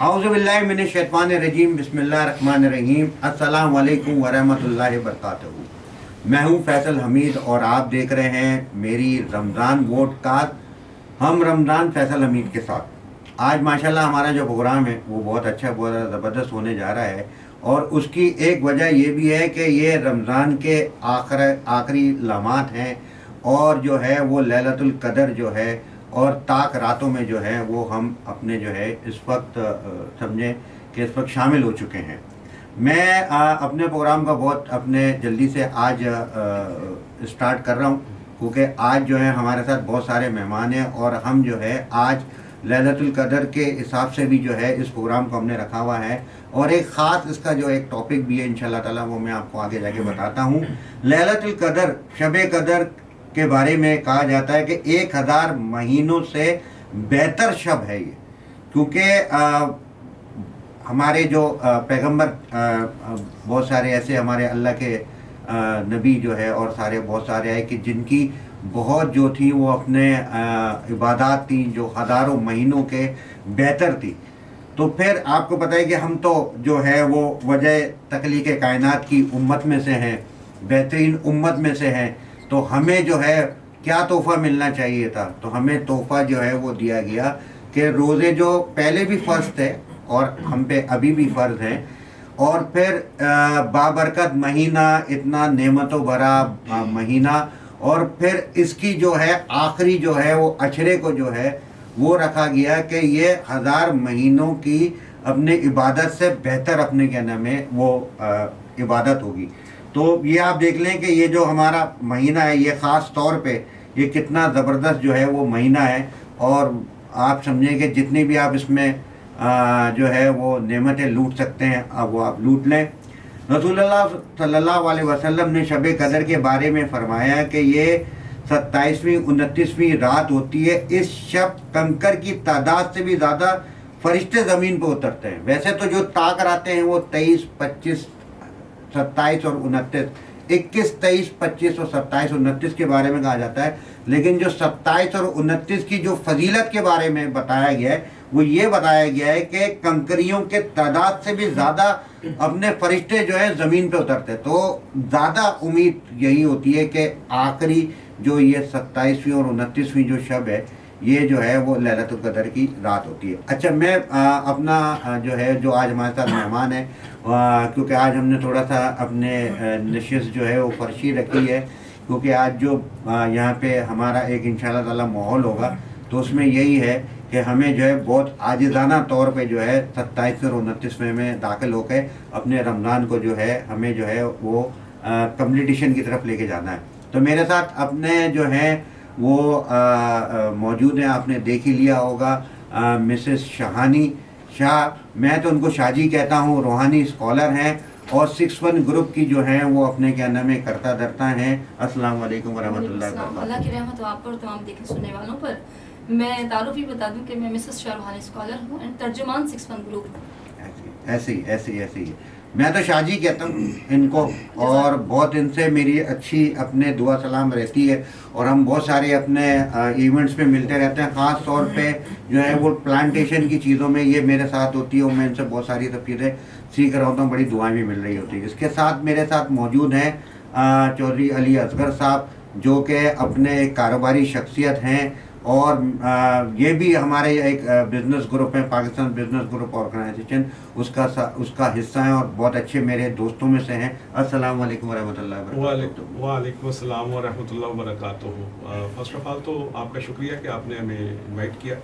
اعوذ باللہ من الشیطان الرجیم، بسم اللہ الرحمن الرحیم۔ السلام علیکم ورحمۃ اللہ وبرکاتہ۔ میں ہوں فیصل حمید اور آپ دیکھ رہے ہیں میری رمضان ووڈ کاسٹ، ہم رمضان فیصل حمید کے ساتھ۔ آج ماشاءاللہ ہمارا جو پروگرام ہے وہ بہت اچھا، بہت زبردست ہونے جا رہا ہے، اور اس کی ایک وجہ یہ بھی ہے کہ یہ رمضان کے آخری لمحات ہیں، اور جو ہے وہ لیلۃ القدر جو ہے اور طاق راتوں میں جو ہے وہ ہم اپنے جو ہے اس وقت سمجھیں کہ اس وقت شامل ہو چکے ہیں۔ میں اپنے پروگرام کا بہت اپنے جلدی سے آج اسٹارٹ کر رہا ہوں، کیونکہ آج جو ہے ہمارے ساتھ بہت سارے مہمان ہیں، اور ہم جو ہے آج لیلۃ القدر کے حساب سے بھی جو ہے اس پروگرام کو ہم نے رکھا ہوا ہے، اور ایک خاص اس کا جو ایک ٹاپک بھی ہے انشاءاللہ تعالیٰ، وہ میں آپ کو آگے جا کے بتاتا ہوں۔ لیلۃ القدر، شب قدر کے بارے میں کہا جاتا ہے کہ 1000 مہینوں سے بہتر شب ہے یہ، کیونکہ ہمارے جو پیغمبر بہت سارے ایسے ہمارے اللہ کے نبی جو ہے اور سارے بہت سارے ہیں کہ جن کی بہت جو تھی وہ اپنے عبادات تھیں جو ہزاروں مہینوں کے بہتر تھی۔ تو پھر آپ کو پتہ ہے کہ ہم تو جو ہے وہ وجہ تخلیق کائنات کی امت میں سے ہیں، بہترین امت میں سے ہیں، تو ہمیں جو ہے کیا تحفہ ملنا چاہیے تھا؟ تو ہمیں تحفہ جو ہے وہ دیا گیا کہ روزے جو پہلے بھی فرض تھے اور ہم پہ ابھی بھی فرض ہیں، اور پھر بابرکت مہینہ، اتنا نعمتوں بھرا مہینہ، اور پھر اس کی جو ہے آخری جو ہے وہ عشرے کو جو ہے وہ رکھا گیا کہ یہ 1000 مہینوں کی اپنے عبادت سے بہتر اپنے کہنے میں وہ عبادت ہوگی۔ تو یہ آپ دیکھ لیں کہ یہ جو ہمارا مہینہ ہے یہ خاص طور پہ یہ کتنا زبردست جو ہے وہ مہینہ ہے، اور آپ سمجھیں کہ جتنی بھی آپ اس میں جو ہے وہ نعمتیں لوٹ سکتے ہیں اب وہ آپ لوٹ لیں۔ رسول اللہ صلی اللہ علیہ وسلم نے شب قدر کے بارے میں فرمایا کہ یہ 27ویں 29ویں رات ہوتی ہے، اس شب کنکر کی تعداد سے بھی زیادہ فرشتے زمین پہ اترتے ہیں۔ ویسے تو جو طاق راتیں ہیں وہ 23، 25، 27 اور 29، 21، 23، 25 اور 27 اور 29 کے بارے میں کہا جاتا ہے، لیکن جو 27 اور 29 کی جو فضیلت کے بارے میں بتایا گیا ہے وہ یہ بتایا گیا ہے کہ کنکریوں کے تعداد سے بھی زیادہ اپنے فرشتے جو ہے زمین پہ اترتے، تو زیادہ امید یہی ہوتی ہے کہ آخری جو یہ 27ویں اور 29ویں جو شب ہے یہ جو ہے وہ لیلۃ القدر کی رات ہوتی ہے۔ اچھا، میں اپنا جو ہے جو آج ہمارے ساتھ مہمان ہے، کیونکہ آج ہم نے تھوڑا سا اپنے نشست جو ہے وہ فرشی رکھی ہے، کیونکہ آج جو یہاں پہ ہمارا ایک انشاءاللہ تعالیٰ ماحول ہوگا تو اس میں یہی ہے کہ ہمیں جو ہے بہت عاجزانہ طور پہ جو ہے 27 اور 29 میں داخل ہو کے اپنے رمضان کو جو ہے ہمیں جو ہے وہ کمپلیٹیشن کی طرف لے کے جانا ہے۔ تو میرے ساتھ اپنے جو ہیں وہ موجود ہیں، آپ نے دیکھ ہی لیا ہوگا، مسز شہانی شاہ، میں تو ان کو شاہ جی کہتا ہوں، روحانی اسکالر ہیں اور 61 گروپ کی جو ہیں وہ اپنے کیا نام ہے کرتا درتا ہیں۔ السلام علیکم ورحمۃ اللہ وبرکاتہ۔ اللہ کی رحمت ہو آپ پر، تمام دیکھنے سننے والوں پر۔ میں تعارف بھی بتا دوں کہ میں مسز شاہ روحانی اسکالر ہوں اینڈ ترجمان 61 گروپ۔ ایسے ہی میں تو شاہ جی کہتا ہوں ان کو، اور بہت ان سے میری اچھی اپنے دعا سلام رہتی ہے، اور ہم بہت سارے اپنے ایونٹس پہ ملتے رہتے ہیں، خاص طور پہ جو ہے وہ پلانٹیشن کی چیزوں میں یہ میرے ساتھ ہوتی ہے، اور میں ان سے بہت ساری سب چیزیں سیکھ رہا ہوتا ہوں، بڑی دعائیں بھی مل رہی ہوتی ہیں۔ اس کے ساتھ میرے ساتھ موجود ہیں چودھری علی اصغر صاحب، جو کہ اپنے ایک کاروباری شخصیت ہیں، اور یہ بھی ہمارے ایک بزنس گروپ ہے، پاکستان بزنس گروپ آرگنائزیشن، اس کا حصہ ہیں، اور بہت اچھے میرے دوستوں میں سے ہیں۔ السلام علیکم ورحمۃ اللہ وبرکاتہ۔ وعلیکم السلام ورحمۃ اللہ وبرکاتہ۔ فرسٹ آف آل تو آپ کا شکریہ کہ آپ نے ہمیں انوائٹ کیا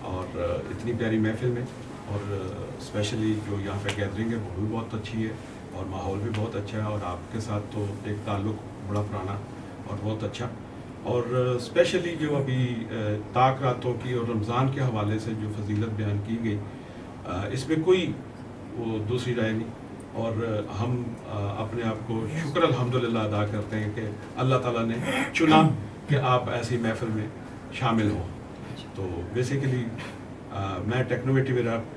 اور اتنی پیاری محفل میں، اور اسپیشلی جو یہاں پہ گیدرنگ ہے وہ بھی بہت اچھی ہے اور ماحول بھی بہت اچھا ہے، اور آپ کے ساتھ تو ایک تعلق بڑا پرانا اور بہت اچھا، اور اسپیشلی جو ابھی طاق راتوں کی اور رمضان کے حوالے سے جو فضیلت بیان کی گئی، اس میں کوئی وہ دوسری رائے نہیں، اور ہم اپنے آپ کو شکر الحمدللہ ادا کرتے ہیں کہ اللہ تعالیٰ نے چنا کہ آپ ایسی محفل میں شامل ہوں۔ تو بیسیکلی میں ٹیکنوویٹیو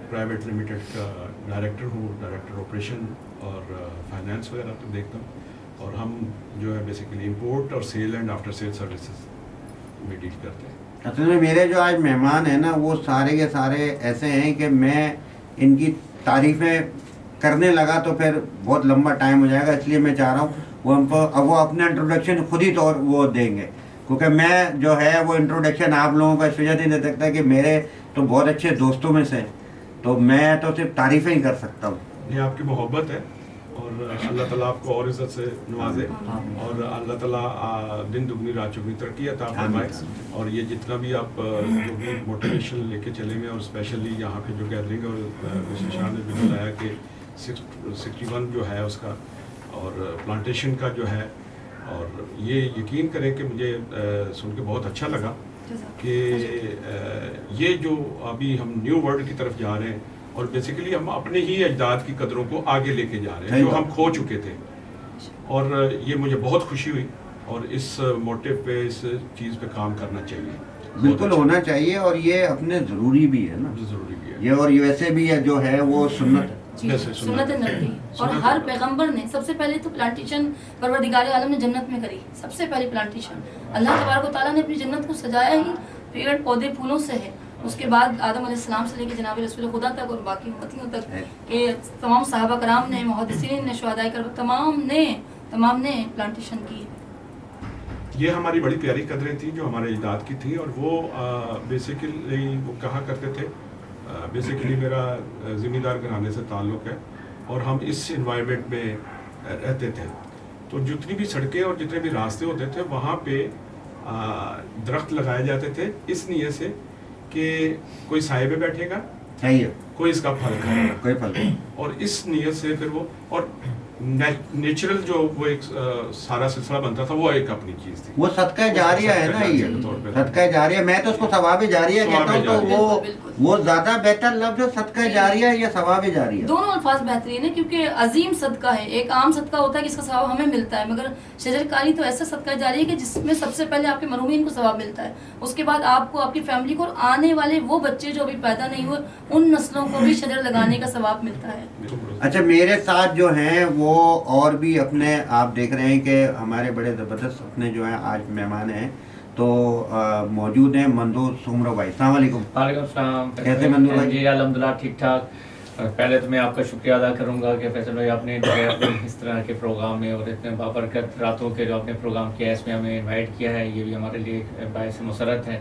پرائیویٹ لمیٹڈ کا ڈائریکٹر ہوں، ڈائریکٹر آپریشن اور فائنانس وغیرہ تو دیکھتا ہوں، اور ہم جو ہے بیسیکلی امپورٹ اور sale and after sale services میں ڈیل کرتے ہیں۔ اصل میں میرے جو آج مہمان ہیں نا وہ سارے کے سارے ایسے ہیں کہ میں ان کی تعریفیں کرنے لگا تو پھر بہت لمبا ٹائم ہو جائے گا، اس لیے میں چاہ رہا ہوں وہ ہم کو اب وہ اپنا انٹروڈکشن خود ہی طور وہ دیں گے، کیونکہ میں جو ہے وہ انٹروڈکشن آپ لوگوں کا اس وجہ سے نہیں دے سکتا کہ میرے تو بہت اچھے دوستوں میں سے، تو میں تو صرف تعریفیں ہی کر سکتا ہوں۔ یہ آپ کی محبت ہے، اور اللہ تعالیٰ آپ کو اور عزت سے نوازے، اور اللہ تعالیٰ دن دگنی رات چگنی ترقی عطا فرمائے، اور یہ جتنا بھی آپ جو بھی موٹیویشن لے کے چلیں گے، اور اسپیشلی یہاں پہ جو گیدرنگ، اور مسٹر شاہ نے بھی بتایا کہ 61 جو ہے اس کا، اور پلانٹیشن کا جو ہے، اور یہ یقین کریں کہ مجھے سن کے بہت اچھا لگا کہ یہ جو ابھی ہم نیو ورلڈ کی طرف جا رہے ہیں، اور بیسیکلی ہم اپنے ہی اجداد کی قدروں کو آگے لے کے جا رہے ہیں جو ہم کھو چکے تھے، اور یہ مجھے بہت خوشی ہوئی، اور اس موٹیو پہ، اس چیز پہ کام کرنا چاہیے، بالکل ہونا چاہیے، اور یہ اپنے ضروری بھی ہے نا، ضروری بھی ہے یہ، اور ویسے بھی جو ہے وہ سنت ہے۔ سنت نبی، اور ہر پیغمبر نے سب سے پہلے تو پلانٹیشن پروردگار عالم نے جنت میں کری، سب سے پہلی پلانٹیشن اللہ تبارک و تعالیٰ نے اپنی جنت کو سجایا ہی پیڑ پودے پھولوں سے ہے، اس کے بعد آدم علیہ السلام سے لے کے جناب رسول خدا تک اور باقی امتیوں تک، کہ تمام صحابہ کرام نے، محدثین نے، شہداء کرام، تمام نے پلانٹیشن کی۔ یہ ہماری بڑی پیاری قدریں تھیں جو ہمارے اجداد کی تھیں، اور وہ بیسیکلی وہ کہا کرتے تھے، بیسیکلی میرا زمیندار گھرانے سے تعلق ہے، اور ہم اس انوائرمنٹ میں رہتے تھے، تو جتنی بھی سڑکیں اور جتنے بھی راستے ہوتے تھے وہاں پہ درخت لگائے جاتے تھے اس نیت سے کہ کوئی سائے پہ بیٹھے گا، صحیح ہے، کوئی اس کا پھل کھائے گا، کوئی فرق نہیں۔ اور اس نیت سے پھر وہ، اور نیچرل جو وہ ایک سارا سلسلہ بنتا تھا، وہ ایک اپنی چیز تھی، وہ صدقہ جاریہ ہے نا، یہ صدقہ جاریہ، میں تو اس کو ثواب جاریہ کہتا ہوں، تو وہ زیادہ بہتر لفظ ہے صدقہ جاریہ یا ثواب جاریہ، دونوں الفاظ بہترین ہیں، کیونکہ عظیم صدقہ ہے، ایک عام صدقہ ہوتا ہے کہ اس کا ثواب ہمیں ملتا ہے، مگر شجر کاری تو ایسا صدقہ جاری ہے کہ جس میں سب سے پہلے آپ کے مرحومین کو ثواب ملتا ہے، اس کے بعد آپ کو، آپ کی فیملی کو، اور آنے والے وہ بچے جو ابھی پیدا نہیں ہوئے ان نسلوں کو بھی شجر لگانے کا ثواب ملتا ہے۔ اچھا، میرے ساتھ جو ہیں وہ اور بھی اپنے، آپ دیکھ رہے ہیں کہ ہمارے بڑے زبردست اپنے جو ہیں آج مہمان ہیں، تو موجود ہیں مندور سومرو بھائی۔ السلام علیکم۔ وعلیکم السلام۔ کیسے مندور بھائی؟ جی الحمدللہ ٹھیک ٹھاک۔ پہلے تو میں آپ کا شکریہ ادا کروں گا کہ فیصل بھائی آپ نے جو ہے اس طرح کے پروگرام میں، اور اتنے بابرکت راتوں کے جو آپ نے پروگرام کیا ہے، اس میں ہمیں انوائٹ کیا ہے، یہ بھی ہمارے لیے باعث مسرت ہے۔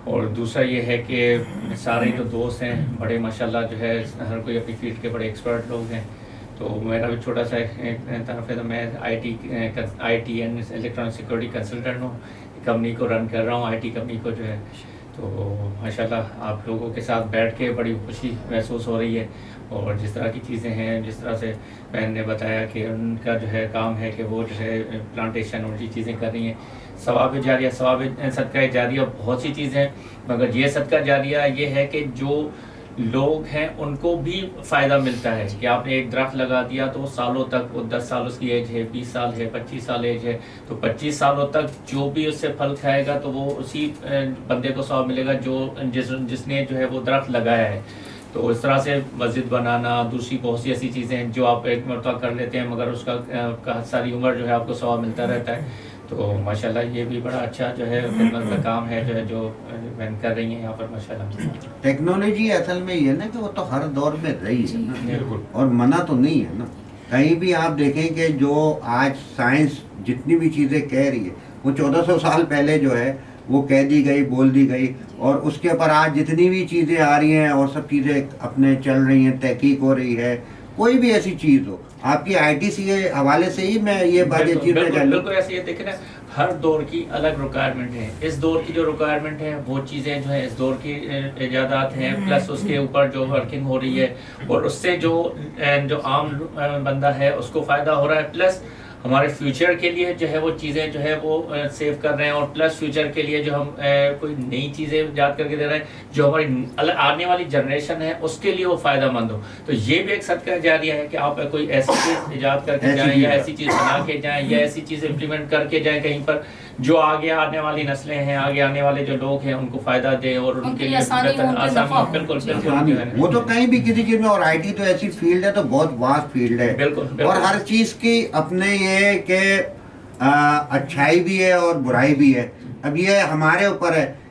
اور دوسرا یہ ہے کہ سارے جو دوست ہیں بڑے ماشاءاللہ جو ہے ہر کوئی اپنی فیلڈ کے بڑے ایکسپرٹ لوگ ہیں، تو میرا بھی چھوٹا سا طرف ہے، تو میں I T and electronic security consultant ہوں، کمپنی کو رن کر رہا ہوں، آئی ٹی کمپنی کو جو ہے، تو ماشاءاللہ آپ لوگوں کے ساتھ بیٹھ کے بڑی خوشی محسوس ہو رہی ہے، اور جس طرح کی چیزیں ہیں، جس طرح سے بہن نے بتایا کہ ان کا جو ہے کام ہے کہ وہ جو ہے پلانٹیشن اور یہ چیزیں کر رہی ہیں، ثواب جاریہ، ثواب صدقہ جاریہ بہت سی چیزیں ہیں، مگر یہ صدقہ جاریہ یہ ہے کہ جو لوگ ہیں ان کو بھی فائدہ ملتا ہے، کہ آپ نے ایک درخت لگا دیا تو سالوں تک، وہ 10 سال اس کی ایج ہے، 20 سال ہے، 25 سال ایج ہے، تو 25 سالوں تک جو بھی اس سے پھل کھائے گا تو وہ اسی بندے کو ثواب ملے گا جو جس نے جو ہے وہ درخت لگایا ہے۔ تو اس طرح سے مسجد بنانا، دوسری بہت سی ایسی چیزیں ہیں جو آپ ایک مرتبہ کر لیتے ہیں، مگر اس کا ساری عمر جو ہے آپ کو ثواب ملتا رہتا ہے۔ تو ماشاءاللہ یہ بھی بڑا اچھا جو ہے خدمت کا کام ہے، جو ہے جو بہن کر رہی ہیں یہاں پر ماشاءاللہ۔ ٹیکنالوجی اصل میں یہ ہے نا کہ وہ تو ہر دور میں رہی ہے نا، بالکل، اور منع تو نہیں ہے نا، کہیں بھی آپ دیکھیں کہ جو آج سائنس جتنی بھی چیزیں کہہ رہی ہے وہ 1400 سال پہلے جو ہے وہ کہہ دی گئی، بول دی گئی، اور اس کے اوپر آج جتنی بھی چیزیں آ رہی ہیں اور سب چیزیں اپنے چل رہی ہیں، تحقیق ہو رہی ہے، کوئی بھی ایسی چیز ہو، آپ کی آئی ٹی سی کے حوالے سے ہی میں یہ بات چیز میں کہہ لوں، بالکل ایسے یہ دیکھیں نا، ہر دور کی الگ ریکوائرمنٹ ہے، اس دور کی جو ریکوائرمنٹ ہے وہ چیزیں جو ہیں اس دور کی ایجادات ہیں، پلس اس کے اوپر جو ورکنگ ہو رہی ہے، اور اس سے جو عام بندہ ہے اس کو فائدہ ہو رہا ہے، پلس ہمارے فیوچر کے لیے جو ہے وہ چیزیں جو ہے وہ سیو کر رہے ہیں، اور پلس فیوچر کے لیے جو ہم کوئی نئی چیزیں ایجاد کر کے دے رہے ہیں جو ہماری آنے والی جنریشن ہے اس کے لیے وہ فائدہ مند ہو۔ تو یہ بھی ایک صدقہ جاریہ ہے کہ آپ کوئی ایسی چیز ایجاد کر کے جائیں، یا ایسی چیز بنا کے جائیں، یا ایسی چیز امپلیمنٹ کر کے جائیں کہیں پر، جو آگے آنے والی نسلیں ہیں، آگے آنے والے جو لوگ ہیں ان کو فائدہ دیں، اور ان کے لیے آسانی، بالکل بالکل، وہ تو کہیں بھی کسی چیز میں، اور آئی ٹی تو ایسی فیلڈ ہے، تو بہت واسٹ فیلڈ ہے، اور ہر چیز کی اپنے یہ کہ اچھائی بھی ہے اور برائی بھی ہے۔ اب یہ ہمارے اوپر ہے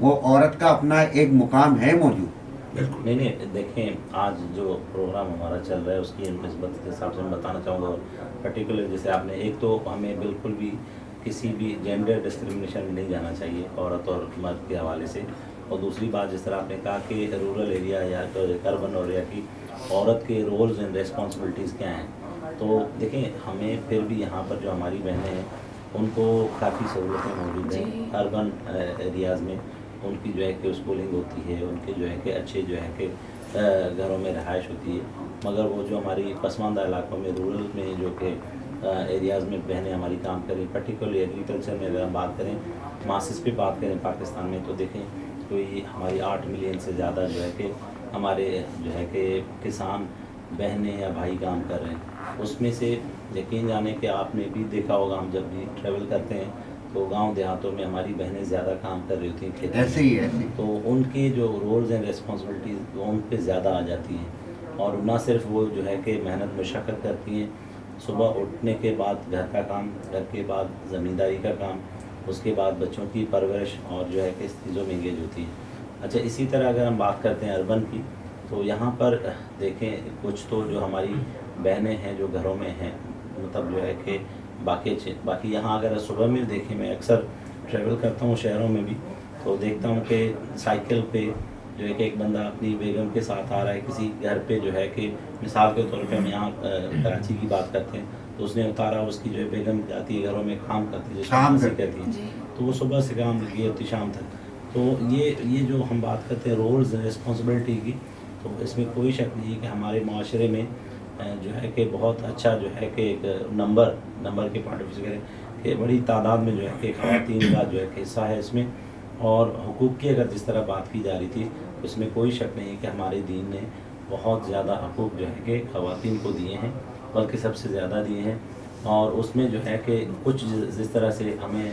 وہ عورت کا اپنا ایک مقام ہے موجود. نہیں نہیں دیکھیں آج جو پروگرام ہمارا چل رہا ہے اس کی نسبت کے حساب سے میں بتانا چاہوں گا. پرٹیکولر جیسے آپ نے ایک تو ہمیں بالکل بھی کسی بھی جینڈر ڈسکرمنیشن میں نہیں جانا چاہیے عورت اور مرد کے حوالے سے. اور دوسری بات جس طرح آپ نے کہا کہ رورل ایریا یا اربن ایریا کی عورت کے رولز اینڈ ریسپانسبلٹیز کیا ہیں. تو دیکھیں ہمیں پھر بھی یہاں پر جو ہماری بہنیں ہیں ان کو کافی سہولتیں موجود ہیں. اربن ایریاز میں ان کی جو ہے کہ اسکولنگ ہوتی ہے, ان کے جو ہے کہ اچھے جو ہے کہ گھروں میں رہائش ہوتی ہے. مگر وہ جو ہماری پسماندہ علاقوں میں رورل میں جو کہ ایریاز میں بہنیں ہماری کام کریں, پرٹیکولرلی ایگریکلچر میں اگر ہم بات کریں, ماسس پہ بات کریں پاکستان میں, تو دیکھیں کوئی ہماری 8 ملین سے زیادہ جو ہے کہ ہمارے جو ہے کہ کسان بہنیں یا بھائی کام کر رہے ہیں. اس میں سے یقین جانے کہ آپ نے بھی دیکھا ہوگا, ہم جب بھی ٹریول کرتے ہیں تو گاؤں دیہاتوں میں ہماری بہنیں زیادہ کام کر رہی ہوتی ہیں کھیتوں ایسے ہی ایسے ہی. تو ان کے جو رولز اینڈ ریسپانسبلٹیز وہ ان پہ زیادہ آ جاتی ہیں. اور نہ صرف وہ جو ہے کہ محنت مشقت کرتی ہیں, صبح اٹھنے کے بعد گھر کا کام, گھر کے بعد زمینداری کا کام, اس کے بعد بچوں کی پرورش اور جو ہے کہ اس چیزوں میں انگیج ہوتی ہیں. اچھا اسی طرح اگر ہم بات کرتے ہیں اربن کی, تو یہاں پر دیکھیں کچھ تو جو ہماری بہنیں ہیں جو گھروں میں ہیں, مطلب جو ہے کہ باقی یہاں اگر صبح میں دیکھیں, میں اکثر ٹریول کرتا ہوں شہروں میں بھی, تو دیکھتا ہوں کہ سائیکل پہ جو ہے کہ ایک بندہ اپنی بیگم کے ساتھ آ رہا ہے کسی گھر پہ, جو ہے کہ مثال کے طور پہ ہم یہاں کراچی کی بات کرتے ہیں تو اس نے اتارا, اس کی جو ہے بیگم جاتی ہے گھروں میں کام کرتی ہے, شام سے کہتی ہے, تو وہ صبح سے کام لگی ہوتی شام تک. تو یہ جو ہم بات کرتے ہیں رولز رسپانسبلٹی کی, تو اس میں کوئی شک نہیں ہے کہ ہمارے معاشرے میں جو ہے کہ بہت اچھا جو ہے کہ ایک نمبر کے پوائنٹ آف ویو سے کریں کہ بڑی تعداد میں جو ہے کہ خواتین کا جو ہے کہ حصہ ہے اس میں. اور حقوق کی اگر جس طرح بات کی جا رہی تھی, اس میں کوئی شک نہیں ہے کہ ہمارے دین نے بہت زیادہ حقوق جو ہے کہ خواتین کو دیے ہیں, بلکہ سب سے زیادہ دیے ہیں. اور اس میں جو ہے کہ کچھ جس طرح سے ہمیں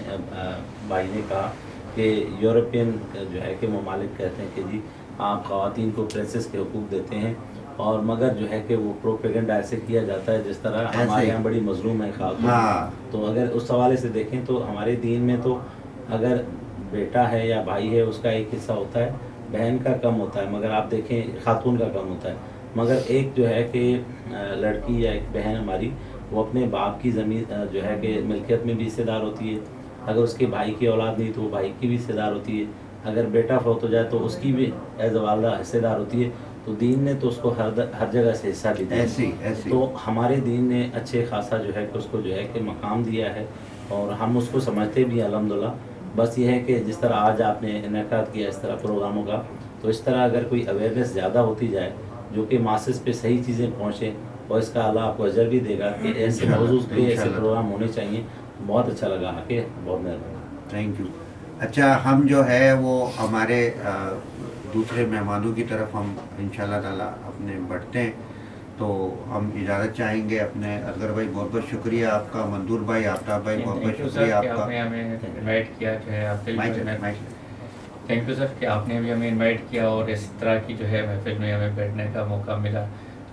بھائی نے کہا کہ یورپین جو ہے کہ ممالک کہتے ہیں کہ جی آپ خواتین کو پرنسس کے حقوق دیتے ہیں, اور مگر جو ہے کہ وہ پروپیگنڈا ایسے کیا جاتا ہے جس طرح ہمارے یہاں بڑی مظلوم ہے خاتون. تو اگر اس حوالے سے دیکھیں تو ہمارے دین میں تو اگر بیٹا ہے یا بھائی ہے اس کا ایک حصہ ہوتا ہے, بہن کا کم ہوتا ہے, مگر آپ دیکھیں خاتون کا کم ہوتا ہے. مگر ایک جو ہے کہ لڑکی یا ایک بہن ہماری وہ اپنے باپ کی زمین جو ہے کہ ملکیت میں بھی حصے دار ہوتی ہے. اگر اس کے بھائی کی اولاد نہیں تو وہ بھائی کی بھی حصے دار ہوتی ہے. اگر بیٹا فوت ہو جائے تو اس کی بھی ایز اے والدہ حصے دار ہوتی ہے. تو دین نے تو اس کو ہر جگہ سے حصہ بھی دیا. تو ہمارے دین نے اچھے خاصا جو ہے کہ اس کو جو ہے کہ مقام دیا ہے, اور ہم اس کو سمجھتے بھی ہیں الحمدللہ. بس یہ ہے کہ جس طرح آج آپ نے انعقاد کیا اس طرح پروگراموں کا, تو اس طرح اگر کوئی اویئرنیس زیادہ ہوتی جائے جو کہ ماسز پہ صحیح چیزیں پہنچیں, اور اس کا اللہ آپ کو اجر بھی دے گا کہ ایسے موضوع پہ ایسے پروگرام ہونے چاہیے. بہت اچھا لگا کہ بہت مہربانی. Thank you. اچھا ہم جو ہے وہ ہمارے دوسرے مہمانوں کی طرف ہم انشاءاللہ تعالیٰ اپنے بڑھتے ہیں, تو ہم اجازت چاہیں گے اپنے اصغر بھائی. بہت بہت شکریہ آپ کا. منظور بھائی, آفتاب بھائی, بہت بہت شکریہ آپ کا. انوائٹ کیا جو ہے آپ تھینک یو سر کہ آپ نے بھی ہمیں انوائٹ کیا, اور اس طرح کی جو ہے محفل میں ہمیں بیٹھنے کا موقع ملا,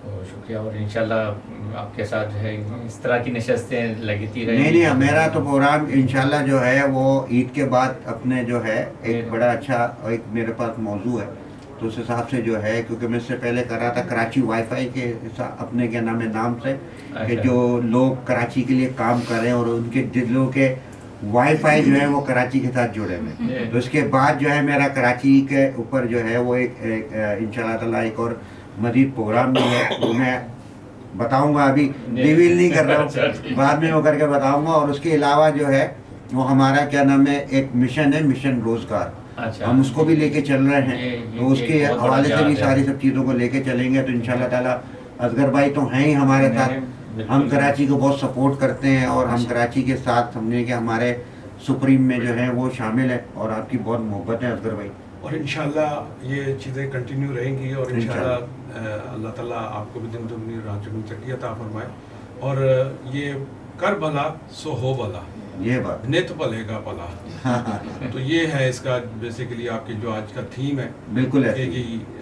تو شکریہ. اور انشاءاللہ آپ کے ساتھ جو ہے اس طرح کی نشستیں لگتی رہیں. نہیں میرا تو پروگرام انشاءاللہ جو ہے وہ عید کے بعد اپنے جو ہے ایک بڑا اچھا ایک میرے پاس موضوع ہے, تو اس حساب سے جو ہے, کیونکہ میں اس سے پہلے کر رہا تھا کراچی وائی فائی کے اپنے کیا نام سے, کہ جو لوگ کراچی کے لیے کام کر رہے ہیں اور ان کے دلوں کے وائی فائی جو ہے وہ کراچی کے ساتھ جڑے ہوئے. تو اس کے بعد جو ہے میرا کراچی کے اوپر جو ہے وہ ایک انشاءاللہ تعالیٰ ایک اور مزید پروگرام بھی ہے, وہ میں بتاؤں گا, ابھی ریویل نہیں کر رہا ہوں, بعد میں وہ کر کے بتاؤں گا. اور اس کے علاوہ جو ہے وہ ہمارا کیا نام ہے ایک مشن ہے, مشن روزگار, ہم اس کو بھی لے کے چل رہے ہیں. تو اس کے حوالے سے بھی ساری سب چیزوں کو لے کے چلیں گے. تو انشاءاللہ تعالیٰ اصغر بھائی تو ہیں ہی ہمارے ساتھ, ہم کراچی کو بہت سپورٹ کرتے ہیں, اور ہم کراچی کے ساتھ سمجھیں کہ ہمارے سپریم میں جو ہے وہ شامل ہے, اور آپ کی بہت محبت ہے اصغر بھائی. اور انشاءاللہ یہ چیزیں کنٹینیو رہیں گی, اور انشاءاللہ اللہ تعالیٰ آپ کو بھی دن دگنی رات چگنی ترقی عطا فرمائے. اور یہ کر بھلا سو ہو بھلا, یہ بات نت پلے گا پلا. تو یہ ہے اس کا بیسیکلی آپ کی جو آج کا تھیم ہے, بالکل ہے.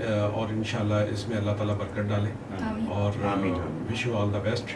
اور انشاءاللہ اس میں اللہ تعالیٰ برکت ڈالے, اور wish you all the best.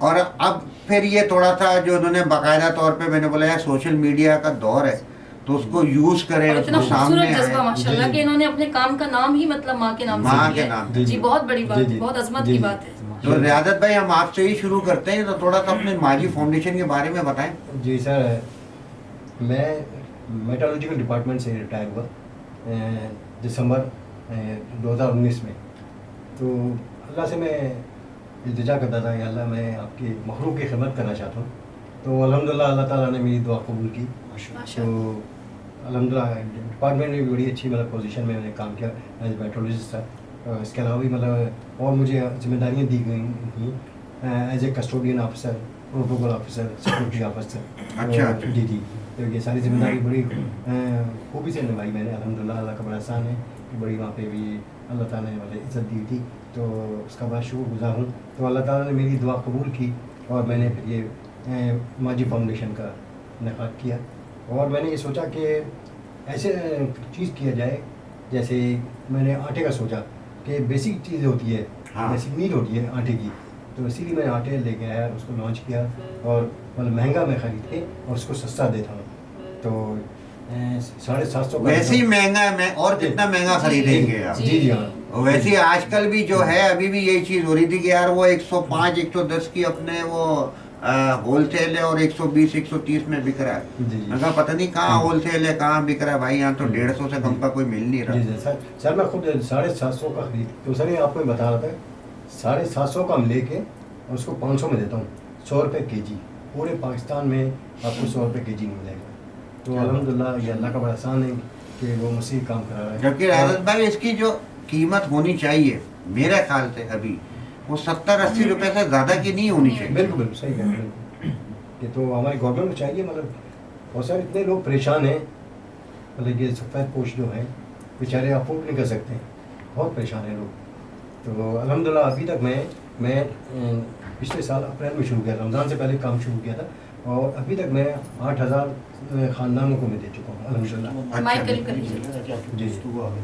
اور اب پھر یہ تھوڑا سا جو انہوں نے باقاعدہ طور پہ میں نے بولا ہے سوشل میڈیا کا دور ہے تو اس کو یوز کریں, اور اس اتنا کو سامنے خوبصورت جذبہ آئے. ماشاءاللہ کہ انہوں نے اپنے کام کا نام ہی مطلب ماں کے نام سے ماں دیا کے ہے. نام. جی بہت بڑی بات ہے, بہت عظمت کی بات ہے. تو ریاضت بھائی ہم آپ سے ہی شروع کرتے ہیں, تو تھوڑا سا اپنے ماجی فاؤنڈیشن کے بارے میں بتائیں. جی سر, میں میٹالوجیکل ڈپارٹمنٹ سے ریٹائر ہوا دسمبر 2019 میں. تو اللہ سے میں التجا کرتا تھا کہ اللہ میں آپ کی مخلوق کی خدمت کرنا چاہتا ہوں. تو الحمدللہ اللہ تعالیٰ نے میری دعا قبول کی. تو الحمدللہ ڈپارٹمنٹ میں بھی بڑی اچھی مطلب پوزیشن میں نے کام کیا ایز میٹرولوجسٹ تھا. اس کے علاوہ بھی مطلب اور مجھے ذمہ داریاں دی گئی تھیں as a custodian officer, protocol officer, security officer. اچھا جی جی, تو یہ ساری ذمہ داری بڑی خوبی سے نبھائی میں نے الحمدللہ. اللہ کا بڑا احسان ہے کہ بڑی وہاں پہ بھی اللہ تعالیٰ نے مجھے عزت دی تھی, تو اس کا بڑا شکر گزار ہوں. تو اللہ تعالیٰ نے میری دعا قبول کی اور میں نے پھر یہ ماجی فاؤنڈیشن کا انعقاد کیا. اور میں نے یہ سوچا کہ ایسے چیز کیا جائے جیسے میں نے آٹے کا سوچا کہ بیسک چیز ہوتی ہے, بیسک نیڈ ہوتی ہے آٹے کی. تو اسی لیے میں آٹے لے کے آیا, اس کو لانچ کیا اور مطلب مہنگا میں خرید کے اور اس کو سستا دیتا ہوں. تو 750 ویسے ہی مہنگا ہے, میں اور کتنا مہنگا خریدیں گے آپ. جی جی ہاں. ویسے آج کل بھی جو ہے ابھی بھی یہی چیز ہو رہی تھی کہ یار وہ 105 110 کی اپنے وہ ہول سیل ہے اور 120 130 میں بک رہا ہے. میں کہا پتہ نہیں کہاں ہول سیل ہے کہاں بک رہا ہے بھائی, یہاں تو 150 سے کم کا کوئی مل نہیں رہا. جی سر میں خود 750 کا خرید, تو سر یہ آپ کو بتا رہا تھا 750 کا ہم لے کے اور اس کو 500 میں دیتا ہوں, 100 روپے کے جی. پورے پاکستان میں آپ کو 100 روپے کے جی نہیں ملے گا. تو الحمدللہ یہ اللہ کا بڑا احسان ہے کہ وہ مجھ سے کام کرا رہا ہے. جبکہ ریاضت بھائی اس کی جو قیمت ہونی چاہیے میرے خیال سے ابھی وہ 70-80 روپے سے زیادہ کی نہیں ہونی چاہیے. بالکل بالکل صحیح کہہ رہے ہیں. یہ تو ہماری گورنمنٹ کو چاہیے, مطلب بہت سارے اتنے لوگ پریشان ہیں, مطلب یہ سفید پوش جو ہیں بیچارے افورڈ نہیں کر سکتے ہیں, بہت پریشان ہیں لوگ. تو الحمدللہ ابھی تک میں پچھلے سال اپریل میں شروع کیا, رمضان سے پہلے کام شروع کیا تھا, اور ابھی تک میں 8000 خاندانوں کو میں دے چکا ہوں الحمدللہ. مائک قریب کر لیجیے. جی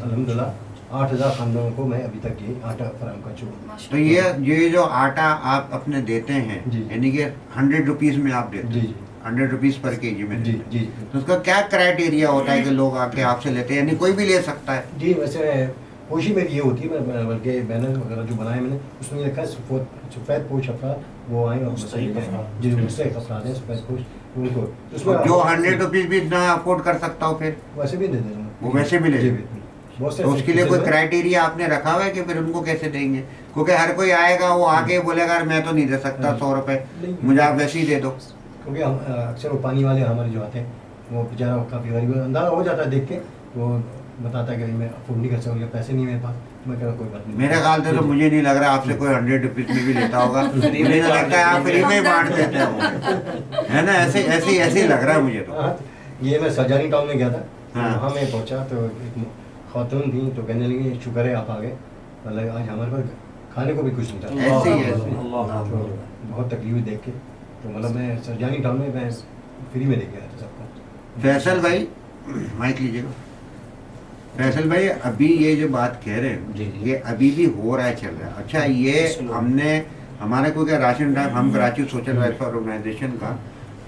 الحمدللہ 8000 خاندانوں کو میں ابھی تک یہ آٹا فراہم کر چکا ہوں. تو یہ جو آٹا آپ اپنے دیتے ہیں یعنی کہ 100 روپیز میں آپ دیتے ہیں, جی 100 روپیز پر کے جی میں. جی جی تو اس کا کیا کرائٹیریا ہوتا ہے کہ لوگ آ کے آپ سے لیتے ہیں, یعنی کوئی بھی لے سکتا ہے؟ جی ویسے کوشش میری یہ ہوتی ہے, میں بلکہ بینر وغیرہ جو بنائے میں نے اس میں یہ لکھا ہے سفید پوش افراد وہ آئیں اور جی مستحق افراد ہیں سفید پوش ان کو. جو 100 روپیز بھی نہ افورڈ کر سکتا ہو پھر ویسے بھی دے دیں, وہ ویسے بھی لے. تو اس کے لیے کوئی کرائٹیریا آپ نے رکھا ہوا ہے کہ پھر ان کو کیسے دیں گے؟ کیونکہ ہر کوئی آئے گا وہ آ کے بولے گا میں تو نہیں دے سکتا 100 روپے, مجھے آپ ویسے ہی دے دو. کیونکہ ہم اکثر وہ پانی والے ہمارے جو آتے ہیں وہ بیچارہ کافی غریب اندازہ ہو جاتا ہے دیکھ کے, وہ بتاتا ہے کہ میں افورڈ نہیں کر سکتا یا پیسے نہیں میرے پاس. میں کہہ رہا کوئی بات نہیں. میرے خیال سے تو مجھے نہیں لگ رہا آپ سے کوئی 100 روپیز میں بھی لیتا ہوگا, مجھے لگتا ہے آپ فری میں بانٹ دیتے ہو, ہے نا؟ ایسے لگ رہا ہے مجھے تو. یہ میں سرجانی ٹاؤن میں گیا تھا, وہاں میں پہنچا تو ایک خاتون تھیں تو کہنے لگی شکر ہے آپ آ گئے, مطلب آج ہمارے پاس کھانے کو بھی کچھ نہیں تھا. ایسے ہی تو بہت تکلیف دیکھ کے تو مطلب میں سرجانی ٹاؤن میں فری میں دے کے آیا تھا سب کو. فیصل بھائی مائک لیجیے گا. فیصل بھائی ابھی یہ جو بات کہہ رہے ہیں یہ ابھی بھی ہو رہا ہے, چل رہا ہے. اچھا یہ ہم نے ہمارے کو کیا راشن ڈرائیو, ہم کراچی سوشل ویلفیئر آرگنائزیشن کا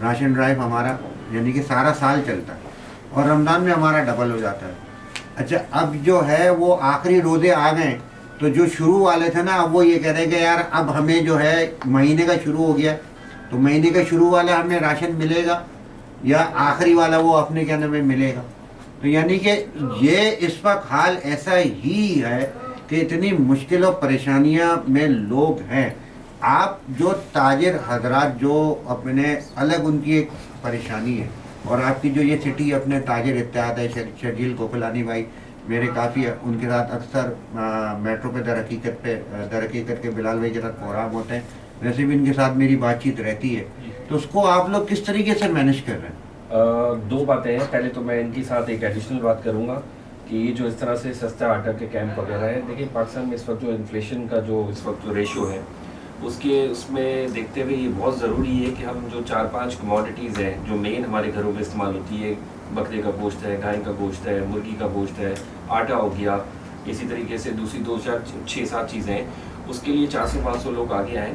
راشن ڈرائیو ہمارا یعنی کہ سارا سال چلتا ہے اور رمضان میں ہمارا ڈبل ہو جاتا ہے. اچھا اب جو ہے وہ آخری روزے آ گئے تو جو شروع والے تھے نا اب وہ یہ کہہ رہے ہیں کہ یار اب ہمیں جو ہے مہینے کا شروع ہو گیا, تو مہینے کا شروع والا ہمیں راشن ملے گا یا آخری والا وہ اپنے کے اندر میں ملے گا. تو یعنی کہ یہ اس وقت حال ایسا ہی ہے کہ اتنی مشکل و پریشانیاں میں لوگ ہیں. آپ جو تاجر حضرات جو اپنے الگ ان کی ایک پریشانی ہے, اور آپ کی جو یہ سٹی اپنے تاجر اتحاد ہے شرجیل کوپلانی بھائی میرے کافی ان کے ساتھ اکثر میٹرو پہ در حقیقت کے بلال بھائی کے ساتھ پروگرام ہوتے ہیں, ویسے بھی ان کے ساتھ میری بات چیت رہتی ہے. تو اس کو آپ لوگ کس طریقے سے مینیج کر رہے ہیں؟ دو باتیں ہیں. پہلے تو میں ان کے ساتھ ایک ایڈیشنل بات کروں گا کہ یہ جو اس طرح سے سستا آٹا کے کیمپ وغیرہ ہے, دیکھیے پاکستان میں اس وقت جو انفلیشن کا جو اس وقت جو ریشو ہے اس میں دیکھتے ہوئے یہ بہت ضروری ہے کہ ہم جو 4-5 کموڈیٹیز ہیں جو مین ہمارے گھروں میں استعمال ہوتی ہے, بکرے کا گوشت ہے, گائے کا گوشت ہے, مرغی کا گوشت ہے, آٹا ہو گیا, اسی طریقے سے دوسری 2-4-6-7 چیزیں ہیں, اس کے لیے 400-500 لوگ آگے آئیں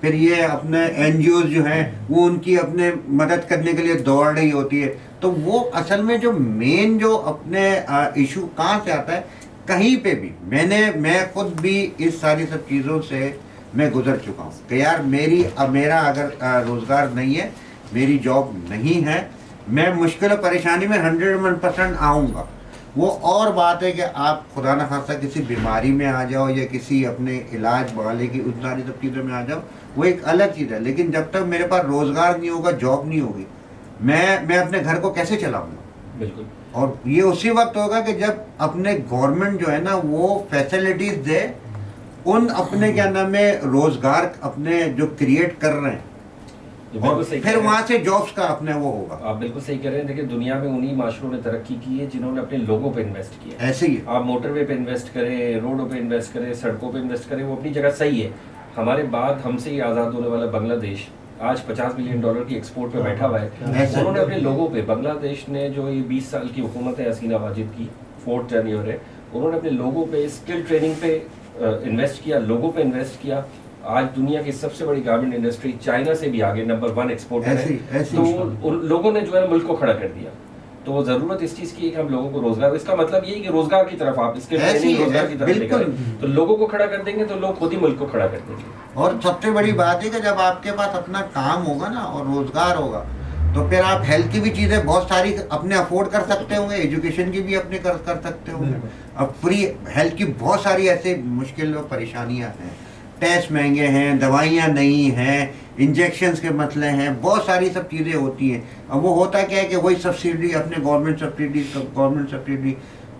پھر یہ اپنے NGOs جو ہیں وہ ان کی اپنے مدد کرنے کے لیے دوڑ رہی ہوتی ہے. تو وہ اصل میں جو مین جو اپنے ایشو کہاں سے آتا ہے, کہیں پہ بھی میں خود بھی اس ساری سب چیزوں سے میں گزر چکا ہوں کہ یار میرا اگر روزگار نہیں ہے, میری جاب نہیں ہے, میں مشکل و پریشانی میں 100% آؤں گا. وہ اور بات ہے کہ آپ خدا نہ خواستہ کسی بیماری میں آ جاؤ یا کسی اپنے علاج بغالے کی ان ساری سب چیزوں میں آ جاؤ, وہ ایک الگ چیز ہے. لیکن جب تک میرے پاس روزگار نہیں ہوگا, جاب نہیں ہوگی, میں اپنے گھر کو کیسے چلاؤں گا؟ بالکل. اور یہ اسی وقت ہوگا کہ جب اپنے گورنمنٹ جو ہے نا وہ فیسلٹیز دے, ان اپنے کیا نام ہے روزگار اپنے جو کریٹ کر رہے ہیں, اور پھر وہاں سے جابس کا اپنے وہ ہوگا. آپ بالکل صحیح کہہ رہے ہیں. دیکھیں دنیا میں انہی معاشروں نے ترقی کی ہے جنہوں نے اپنے لوگوں پہ انویسٹ کیا. ایسے ہی آپ موٹر وے پہ انویسٹ کریں, روڈوں پہ انویسٹ کریں, سڑکوں پہ انویسٹ کریں, وہ اپنی جگہ صحیح ہے. ہمارے بعد ہم سے ہی آزاد ہونے والا بنگلہ دیش آج $50 بلین کی ایکسپورٹ پہ بیٹھا ہوا ہے. انہوں نے اپنے لوگوں پہ, بنگلہ دیش نے جو یہ 20 سال کی حکومت ہے حسینہ واجد کی, 4th ٹینیور ہے, انہوں نے اپنے لوگوں پہ اسکل ٹریننگ پہ انویسٹ کیا, لوگوں پہ انویسٹ کیا. آج دنیا کی سب سے بڑی گارمنٹ انڈسٹری چائنا سے بھی آگے نمبر 1 ایکسپورٹر ہے. تو لوگوں نے جو ہے ملک کو کھڑا کر دیا. تو ضرورت اس چیز کی ہے کہ ہم لوگوں کو روزگار, اس کا مطلب یہ ہے کہ روزگار کی طرف آپ اس کے روزگار کی طرف لے کر, تو لوگوں کو کھڑا کر دیں گے تو لوگ خود ہی ملک کو کھڑا کر دیں گے. اور سب سے بڑی بات ہے کہ جب آپ کے پاس اپنا کام ہوگا نا اور روزگار ہوگا, تو پھر آپ ہیلتھ کی بھی چیزیں بہت ساری اپنے افورڈ کر سکتے ہوں گے, ایجوکیشن کی بھی اپنے کر سکتے ہوں گے. اب فری ہیلتھ کی بہت ساری ایسے مشکل و پریشانیاں ہیں, ٹیسٹ مہنگے ہیں, دوائیاں نہیں ہیں, انجیکشنز کے مسئلے ہیں, بہت ساری سب چیزیں ہوتی ہیں. اب وہ ہوتا کیا ہے کہ وہی سبسڈی اپنے گورنمنٹ سبسڈی,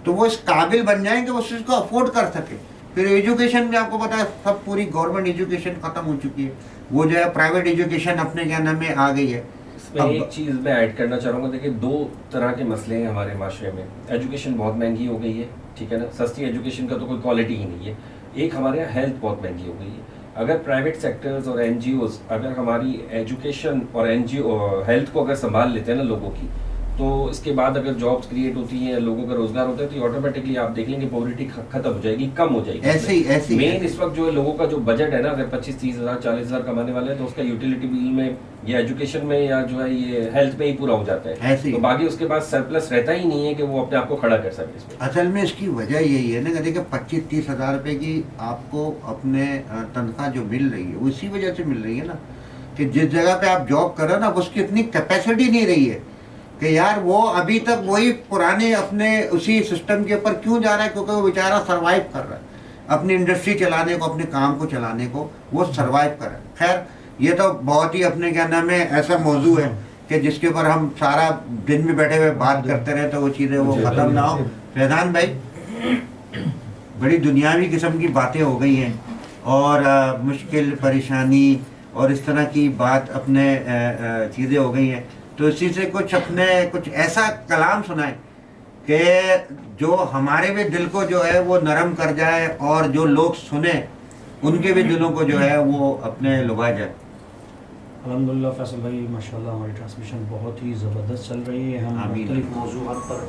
تو وہ اس قابل بن جائیں کہ وہ اس چیز کو افورڈ کر سکے. پھر ایجوکیشن میں آپ کو پتا ہے سب پوری گورنمنٹ ایجوکیشن ختم ہو چکی ہے, وہ جو ہے پرائیویٹ ایجوکیشن اپنے کیا نام میں آ گئی ہے. اس میں ایک چیز میں ایڈ کرنا چاہ رہا ہوں. دیکھیں 2 طرح کے مسئلے ہیں ہمارے معاشرے میں. ایجوکیشن بہت مہنگی ہو گئی ہے, ٹھیک ہے نا, سستی ایجوکیشن کا تو کوئی کوالٹی ہی نہیں ہے. ایک ہمارے یہاں ہیلتھ بہت مہنگی ہو گئی ہے. اگر پرائیویٹ سیکٹرز اور NGOs اگر ہماری ایجوکیشن اور ہیلتھ کو اگر سنبھال لیتے ہیں نا لوگوں کی, تو اس کے بعد اگر جابس کریٹ ہوتی ہیں, لوگوں کا روزگار ہوتا ہے, تو آٹومیٹکلی آپ دیکھ لیں گے پاورٹی ختم ہو جائے گی, کم ہو جائے گی. مین اس وقت جو ہے لوگوں کا جو بجٹ ہے نا, اگر 25-30 ہزار 40 ہزار کمانے والے ہیں, تو اس کا یوٹیلیٹی بل میں یا ایجوکیشن میں یا جو ہے یہ ہیلتھ میں ہی پورا ہو جاتا ہے. تو باقی اس کے بعد سرپلس رہتا ہی نہیں ہے کہ وہ اپنے آپ کو کھڑا کر سکے. اس میں اصل میں اس کی وجہ یہی ہے نا کہ دیکھیں 25-30 ہزار روپے کی آپ کو اپنے تنخواہ جو مل رہی ہے وہ اسی وجہ سے مل رہی ہے نا کہ جس جگہ پہ آپ جاب کر رہے ہو نا اس کی اتنی کیپیسٹی نہیں رہی ہے کہ یار وہ ابھی تک وہی پرانے اپنے اسی سسٹم کے اوپر کیوں جا رہا ہے, کیونکہ وہ بیچارہ سروائیو کر رہا ہے اپنی انڈسٹری چلانے کو, اپنے کام کو چلانے کو, وہ سروائیو کر رہا ہے. خیر یہ تو بہت ہی اپنے کیا نام ہے ایسا موضوع ہے کہ جس کے اوپر ہم سارا دن میں بیٹھے ہوئے بات کرتے رہے تو وہ چیزیں وہ ختم نہ ہو. فیضان بھائی بڑی دنیاوی قسم کی باتیں ہو گئی ہیں اور مشکل پریشانی اور اس طرح کی بات اپنے چیزیں ہو گئی ہیں, تو اسی سے کچھ ایسا کلام سنائیں کہ جو ہمارے بھی دل کو جو ہے وہ نرم کر جائے اور جو لوگ سنیں ان کے بھی دلوں کو جو ہے وہ اپنے لبھا جائے. الحمدللہ فیصل بھائی ماشاءاللہ ہماری ٹرانسمیشن بہت ہی زبردست چل رہی ہے. ہم مختلف موضوعات پر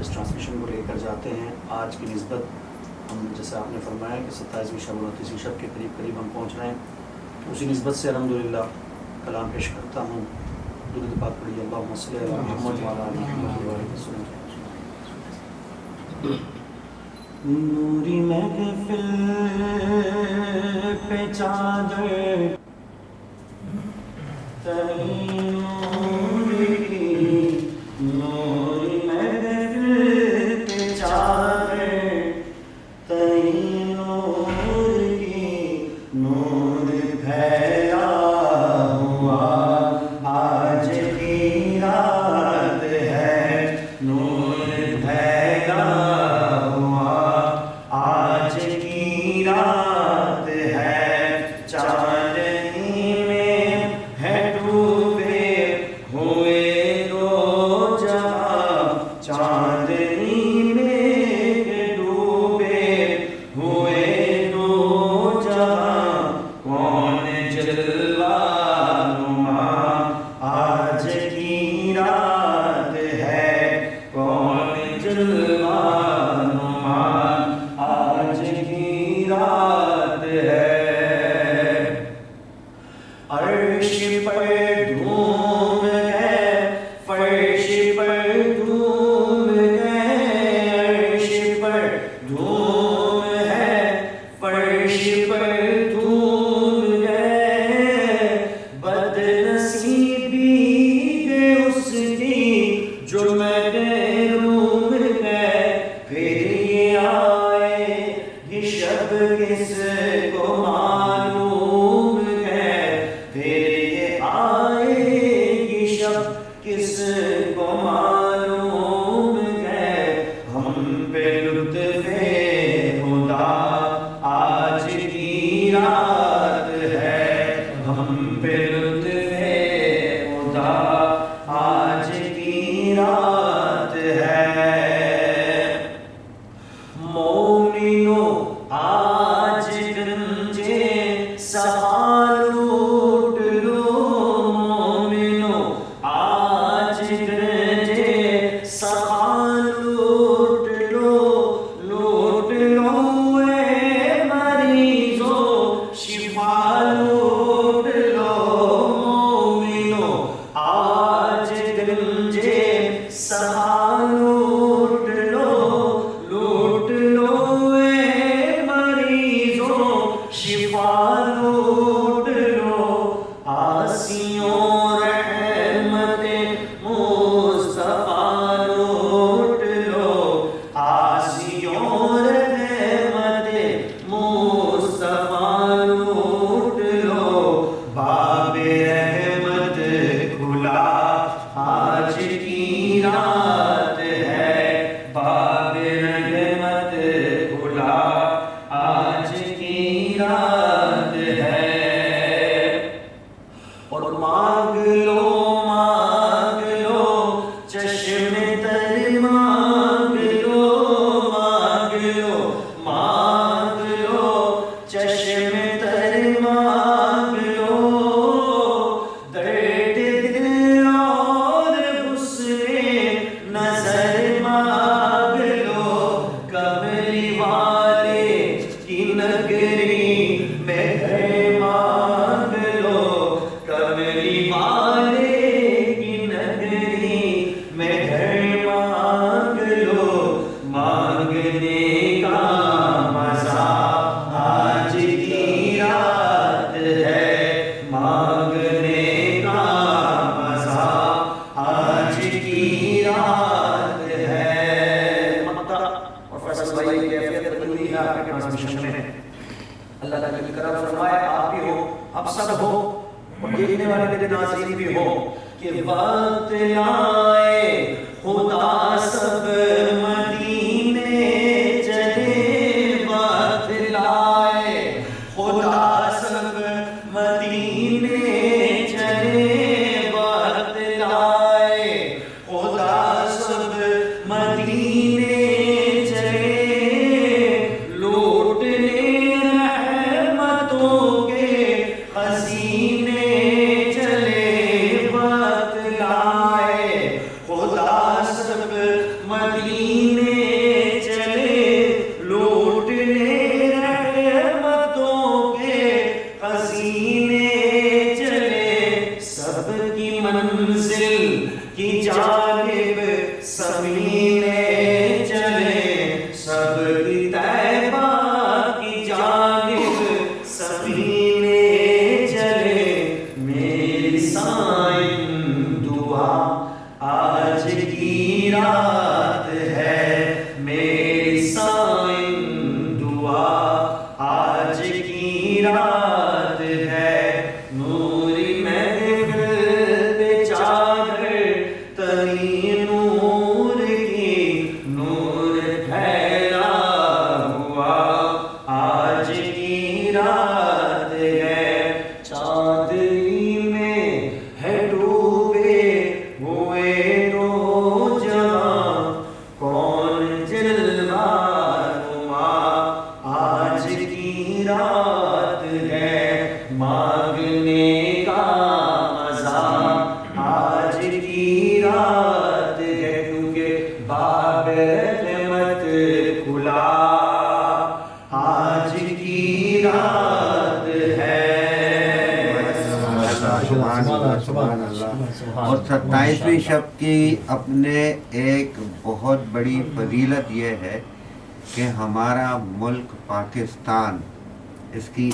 اس ٹرانسمیشن کو لے کر جاتے ہیں. آج کی نسبت ہم جیسے آپ نے فرمایا کہ 27ویں شب 29ویں شب کے قریب ہم پہنچ رہے ہیں, اسی نسبت سے الحمدللہ کلام پیش کرتا ہوں. درود پاک پڑھیے, اللہم صلی علی محمد و علی آل محمد و آلہ وسلم. نوری محفل پہ چادر فیصل بھائی کی کیفیت بنی ہوئی ہے آپ کے ٹرانسمیشن میں. اللہ تعالیٰ کی کرم فرمائے آپ بھی ہو، آپ سب ہو، اور دیکھنے والے میرے ناظرین بھی ہو کہ وقت آئے خدا سب مدینے چلے، وقت لائے خدا سب مدینے چلے، وقت لائے خدا سب مدینے چلے، لوٹنے رحمتوں کے خزینے چلے، وقت لائے خدا سب مدینے چلے، لوٹنے رحمتوں کے خزینے چلے، سب کی منزل کی جانب سفینے چلے، سب کی طیبہ کی جانب سفینے چلے، میری سائن دعا آج کی رات ہے، میری سائن دعا آج کی رات ہے، نوری محفل پہ چادر تری نور کی، نور پھیلا ہوا آج کی رات ہے، چادری میں ہے ڈوبے ہوئے دو جہاں، کون جلوہ نما آج کی رات ہے، مانگنے کا مزہ آج کی رات ہے، کیونکہ باب رحمت کھلا آج کی رات ہے۔ سبحان اللہ۔ اور 27ویں شب کی اپنے ایک بہت بڑی فضیلت یہ ہے کہ ہمارا ملک پاکستان، اس کی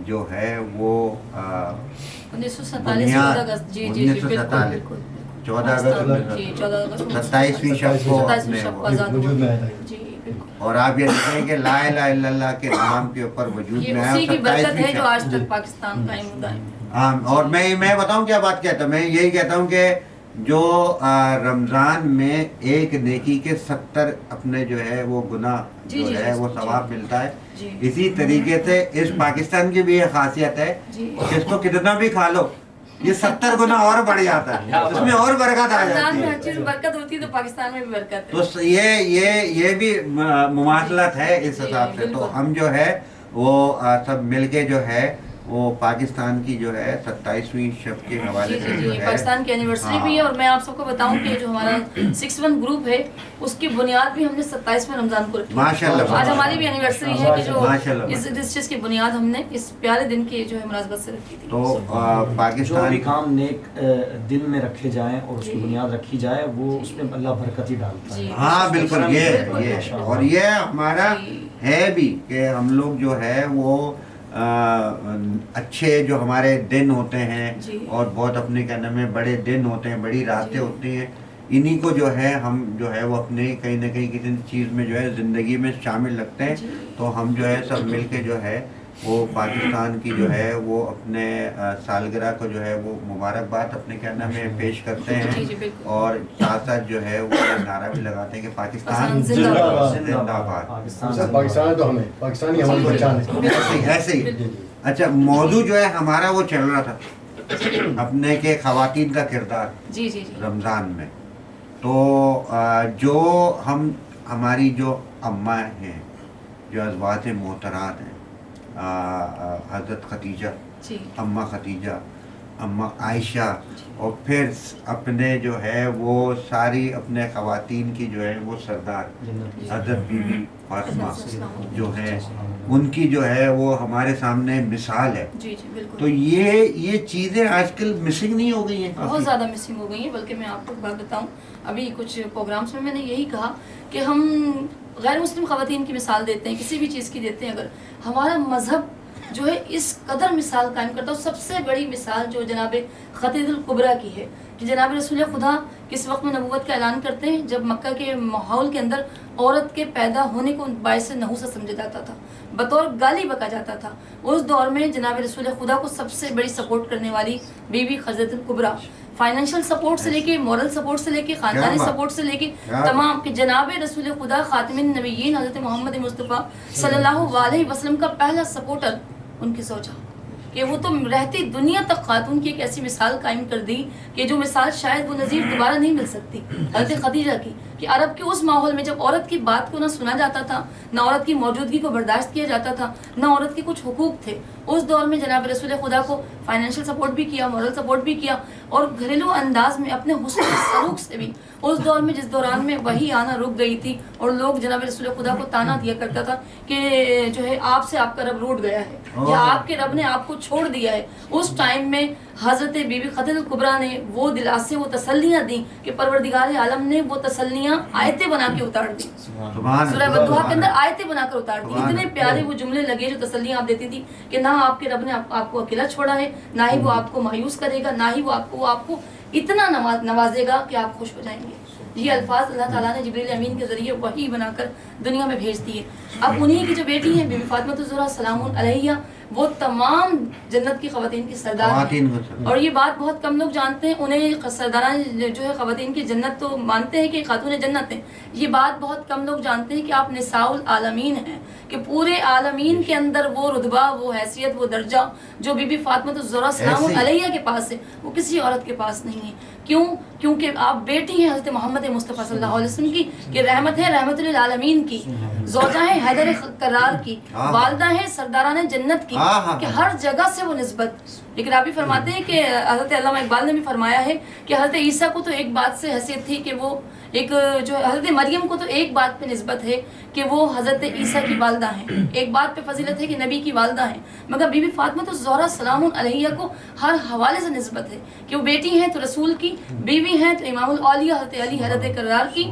جو ہے وہ 1947 اگست، جی جی جی بالکل 14 اگست 27ویں شب کو اپنے وجود میں آیا تھا۔ جی بالکل، اور آپ یہ دیکھیں کہ لا الہ الا اللہ کے نام کے اوپر وجود یہ میں اسی کی برکت ہے 27ویں جو شب۔ آج تک پاکستان قائم ہوتا ہے۔ ہاں، اور میں بتاؤں کیا بات کہتا ہوں، میں یہی کہتا ہوں کہ جو رمضان میں ایک نیکی کے 70 اپنے جو ہے وہ گناہ جی جو جی ہے جی وہ جی ثواب ملتا ہے، جی اسی طریقے سے اس پاکستان کی بھی یہ خاصیت ہے جی، کہ اس کو کتنا بھی کھا لو یہ 70 گنا اور بڑھ جاتا ہے، اس میں اور برکت آ رمضان جاتی میں ہے۔ ہر چیز میں برکت ہوتی ہے تو پاکستان میں بھی برکت ہے۔ تو یہ بھی مماثلت ہے اس حساب سے۔ تو ہم جو ہے وہ سب مل کے جو ہے وہ پاکستان کی جو ہے 27ویں شب کے حوالے جی سے جی جو جی ہے پاکستان کی اینیورسری بھی ہے، اور میں آپ سب کو بتاؤں کہ جو ہمارا 61 گروپ ہے اس کی بنیاد بھی ہم نے 27ویں رمضان کو رکھی ہے۔ ماشاءاللہ، آج ہماری بھی اینیورسری ہے کہ جو ماشاءاللہ، اس چیز کی بنیاد ہم نے اس پیارے دن کی جو ہے مناسبت سے رکھی تھی۔ تو جو پاکستان بھی کام نیک دل میں رکھے جائیں اور اس کی بنیاد رکھی جائے وہ اس میں اللہ برکت ہی ڈالتا ہے۔ ہاں بالکل، یہ اور یہ ہمارا ہے بھی کہ ہم لوگ جو ہے وہ اچھے جو ہمارے دن ہوتے ہیں اور بہت اپنے کیا نام ہے بڑے دن ہوتے ہیں، بڑی راتیں ہوتی ہیں، انہی کو جو ہے ہم جو ہے وہ اپنے کہیں نہ کہیں کسی چیز میں جو ہے زندگی میں شامل رکھتے ہیں۔ تو ہم جو ہے سب مل کے جو ہے وہ پاکستان کی جو ہے وہ اپنے سالگرہ کو جو ہے وہ مبارکباد اپنے کیا نام ہے پیش کرتے ہیں، اور ساتھ ساتھ جو ہے وہ نعرہ بھی لگاتے ہیں کہ پاکستان زندہ باد۔ پاکستان تو ہمیں پاکستانی ہماری پہچان ہے۔ ایسے ہی اچھا، موضوع جو ہے ہمارا وہ چل رہا تھا اپنے کے خواتین کا کردار جی جی جی رمضان میں۔ تو جو ہماری جو اماں ہیں، جو ازواج محترات ہیں، حضرت خدیجہ، اماں خدیجہ، اماں عائشہ، اور پھر اپنے جو ہے وہ ساری اپنے خواتین کی جو ہے وہ سردار حضرت بی بی فاطمہ جو ہے، ان کی جو ہے وہ ہمارے سامنے مثال ہے۔ جی جی بالکل۔ تو یہ چیزیں آج کل مسنگ نہیں ہو گئی ہیں، بہت زیادہ مسنگ ہو گئی ہیں، بلکہ میں آپ کو ایک بات بتاؤں، ابھی کچھ پروگرامس میں نے یہی کہا کہ ہم غیر مسلم خواتین کی مثال دیتے ہیں، کسی بھی چیز کی دیتے ہیں، اگر ہمارا مذہب جو ہے اس قدر مثال قائم کرتا ہے. سب سے بڑی مثال جو جناب خدیجہ الکبریٰ کی ہے کہ جناب رسول خدا کس وقت میں نبوت کا اعلان کرتے ہیں جب مکہ کے ماحول کے اندر عورت کے پیدا ہونے کو باعث نحوست سمجھا جاتا تھا, بطور گالی بکا جاتا تھا. اس دور میں جناب رسول خدا کو سب سے بڑی سپورٹ کرنے والی بی بی خدیجہ الکبریٰ, فائنینشیل سپورٹ سے لے کے, مورل سپورٹ سے لے کے, خاندانی سپورٹ سے لے کے تمام, کہ جناب رسول خدا خاتم النبیین حضرت محمد مصطفیٰ صلی اللہ علیہ وسلم کا پہلا سپورٹر ان کی زوجہ, کہ وہ تو رہتی دنیا تک خاتون کی ایک ایسی مثال قائم کر دی کہ جو مثال شاید وہ نظیر دوبارہ نہیں مل سکتی حضرت خدیجہ کی. کہ عرب کے اس ماحول میں جب عورت کی بات کو نہ سنا جاتا تھا, نہ عورت کی موجودگی کو برداشت کیا جاتا تھا, نہ عورت کے کچھ حقوق تھے, اس دور میں جناب رسول خدا کو فائنینشیل سپورٹ بھی کیا, مورل سپورٹ بھی کیا, اور گھریلو انداز میں اپنے حسن سلوک سے بھی اس دور میں جس دوران میں وہی آنا رک گئی تھی اور لوگ جناب رسول خدا کو تانا دیا کرتا تھا کہ جو ہے آپ سے آپ کا رب روٹ گیا ہے یا آپ کے رب نے آپ کو چھوڑ دیا ہے, اس ٹائم میں حضرت بی بی خدیجہ الکبریٰ نے وہ دلاسے, وہ تسلیاں دیں کہ پروردگار عالم نے وہ تسلیاں آیتیں بنا کے اتار دی. سورہ بدوحا کے اندر آیتیں بنا کر اتار دی. اتنے پیارے وہ جملے لگے جو تسلیاں آپ دیتی تھی کہ نہ آپ کے رب نے آپ کو اکیلا چھوڑا ہے, نہ ہی وہ آپ کو مایوس کرے گا, نہ ہی وہ آپ کو اتنا نوازے گا کہ آپ خوش ہو جائیں گے. یہ الفاظ اللہ تعالیٰ نے جبریل امین کے ذریعے وحی بنا کر دنیا میں بھیج دیے. اب انہی کی جو بیٹی ہیں بی بی فاطمہ الزہرا سلام علیہا, وہ تمام جنت کی خواتین کی سردار ہیں. اور یہ بات بہت کم لوگ جانتے ہیں, انہیں سرداران جو ہے خواتین کی جنت تو مانتے ہیں کہ خاتون جنت ہیں, یہ بات بہت کم لوگ جانتے ہیں کہ آپ نساء العالمین ہیں, کہ پورے عالمین کے اندر وہ رتبہ, وہ حیثیت, وہ درجہ جو بی بی فاطمہ الزہرا سلام علیہا کے پاس ہے وہ کسی عورت کے پاس نہیں ہے. کیوں؟ کیونکہ آپ بیٹی ہیں حضرت محمد مصطفیٰ صلی اللہ علیہ وسلم کی, کہ رحمت ہے رحمت للعالمین کی, زوجہ ہیں حیدر کرار کی, والدہ ہیں سرداران جنت کی, کہ ہر جگہ سے وہ نسبت. لیکن آپ بھی فرماتے ہیں کہ حضرت علامہ اقبال نے بھی فرمایا ہے کہ حضرت عیسیٰ کو تو ایک بات سے حیثیت تھی کہ وہ ایک جو حضرت مریم کو تو ایک بات پہ نسبت ہے کہ وہ حضرت عیسیٰ کی والدہ ہیں, ایک بات پہ فضیلت ہے کہ نبی کی والدہ ہیں, مگر بی بی فاطمہ الزہرا سلام علیہا کو ہر حوالے سے نسبت ہے کہ وہ بیٹی ہیں تو رسول کی, بیوی ہیں تو امام الاولیاء حضرت علی حضرت کرار کی,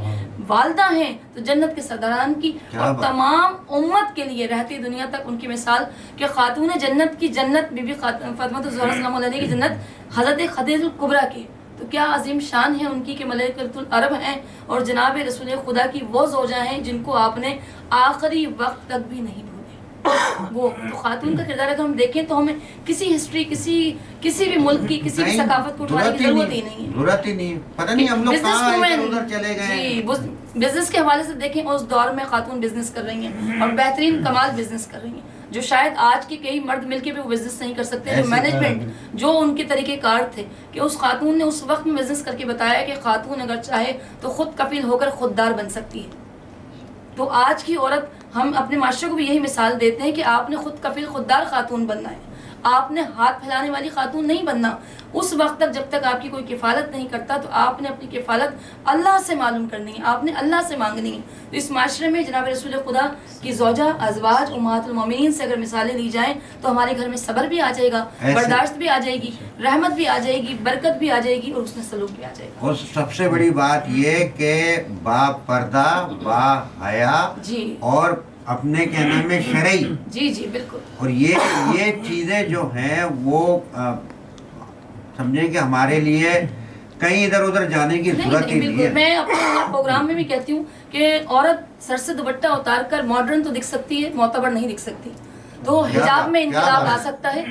والدہ ہیں تو جنت کے سرداران کی, اور تمام امت کے لیے رہتی دنیا تک ان کی مثال کہ خاتون جنت کی جنت بی بی فاطمہ الزہرا سلام علیہ کی جنت حضرت خدیجہ الکبریٰ کی. تو کیا عظیم شان ہے ان کی کہ ملکۃ العرب ہیں اور جناب رسول خدا کی وہ زوجہ ہیں جن کو آپ نے آخری وقت تک بھی نہیں بھولے. وہ تو خاتون کا کردار اگر ہم دیکھیں تو ہمیں کسی ہسٹری, کسی بھی ملک کی, کسی بھی ثقافت کو اٹھانے کی ضرورت ہی نہیں ہے. ضرورت ہی نہیں, پتہ نہیں ہم لوگ کہاں ادھر چلے گئے. جی, بزنس کے حوالے سے دیکھیں اس دور میں خاتون بزنس کر رہی ہیں اور بہترین کمال بزنس کر رہی ہیں, جو شاید آج کے کئی مرد مل کے بھی وہ بزنس نہیں کر سکتے. جو مینجمنٹ, جو ان کے طریقہ کار تھے, کہ اس خاتون نے اس وقت میں بزنس کر کے بتایا کہ خاتون اگر چاہے تو خود کفیل ہو کر خوددار بن سکتی ہے. تو آج کی عورت, ہم اپنے معاشرے کو بھی یہی مثال دیتے ہیں کہ آپ نے خود کفیل خوددار خاتون بننا ہے, آپ نے ہاتھ پھیلانے والی خاتون نہیں بننا. اس وقت تک جب تک آپ کی کوئی کفالت نہیں کرتا تو آپ نے اپنی کفالت اللہ سے معلوم کرنی ہے, آپ نے اللہ سے مانگنی ہے. تو اس معاشرے میں جناب رسول خدا کی زوجہ, ازواج, امہات المومنین سے اگر مثالیں لی جائیں تو ہمارے گھر میں صبر بھی آ جائے گا, برداشت بھی آ جائے گی, رحمت بھی آ جائے گی, برکت بھی آ جائے گی, اور اس میں سلوک بھی آ جائے گا. اور سب سے بڑی بات یہ کہ با پردہ, با حیا, جی, اور اپنے کیا نام ہے شرعی. جی جی بالکل. اور یہ چیزیں جو ہیں وہ سمجھیں کہ ہمارے لیے کہیں ادھر ادھر جانے کی ضرورت ہی نہیں ہے. میں اپنے پروگرام میں بھی کہتی ہوں کہ عورت سر سے دوپٹہ اتار کر ماڈرن تو دکھ سکتی ہے, معتبر نہیں دکھ سکتی. تو حجاب میں انقلاب آ سکتا ہے,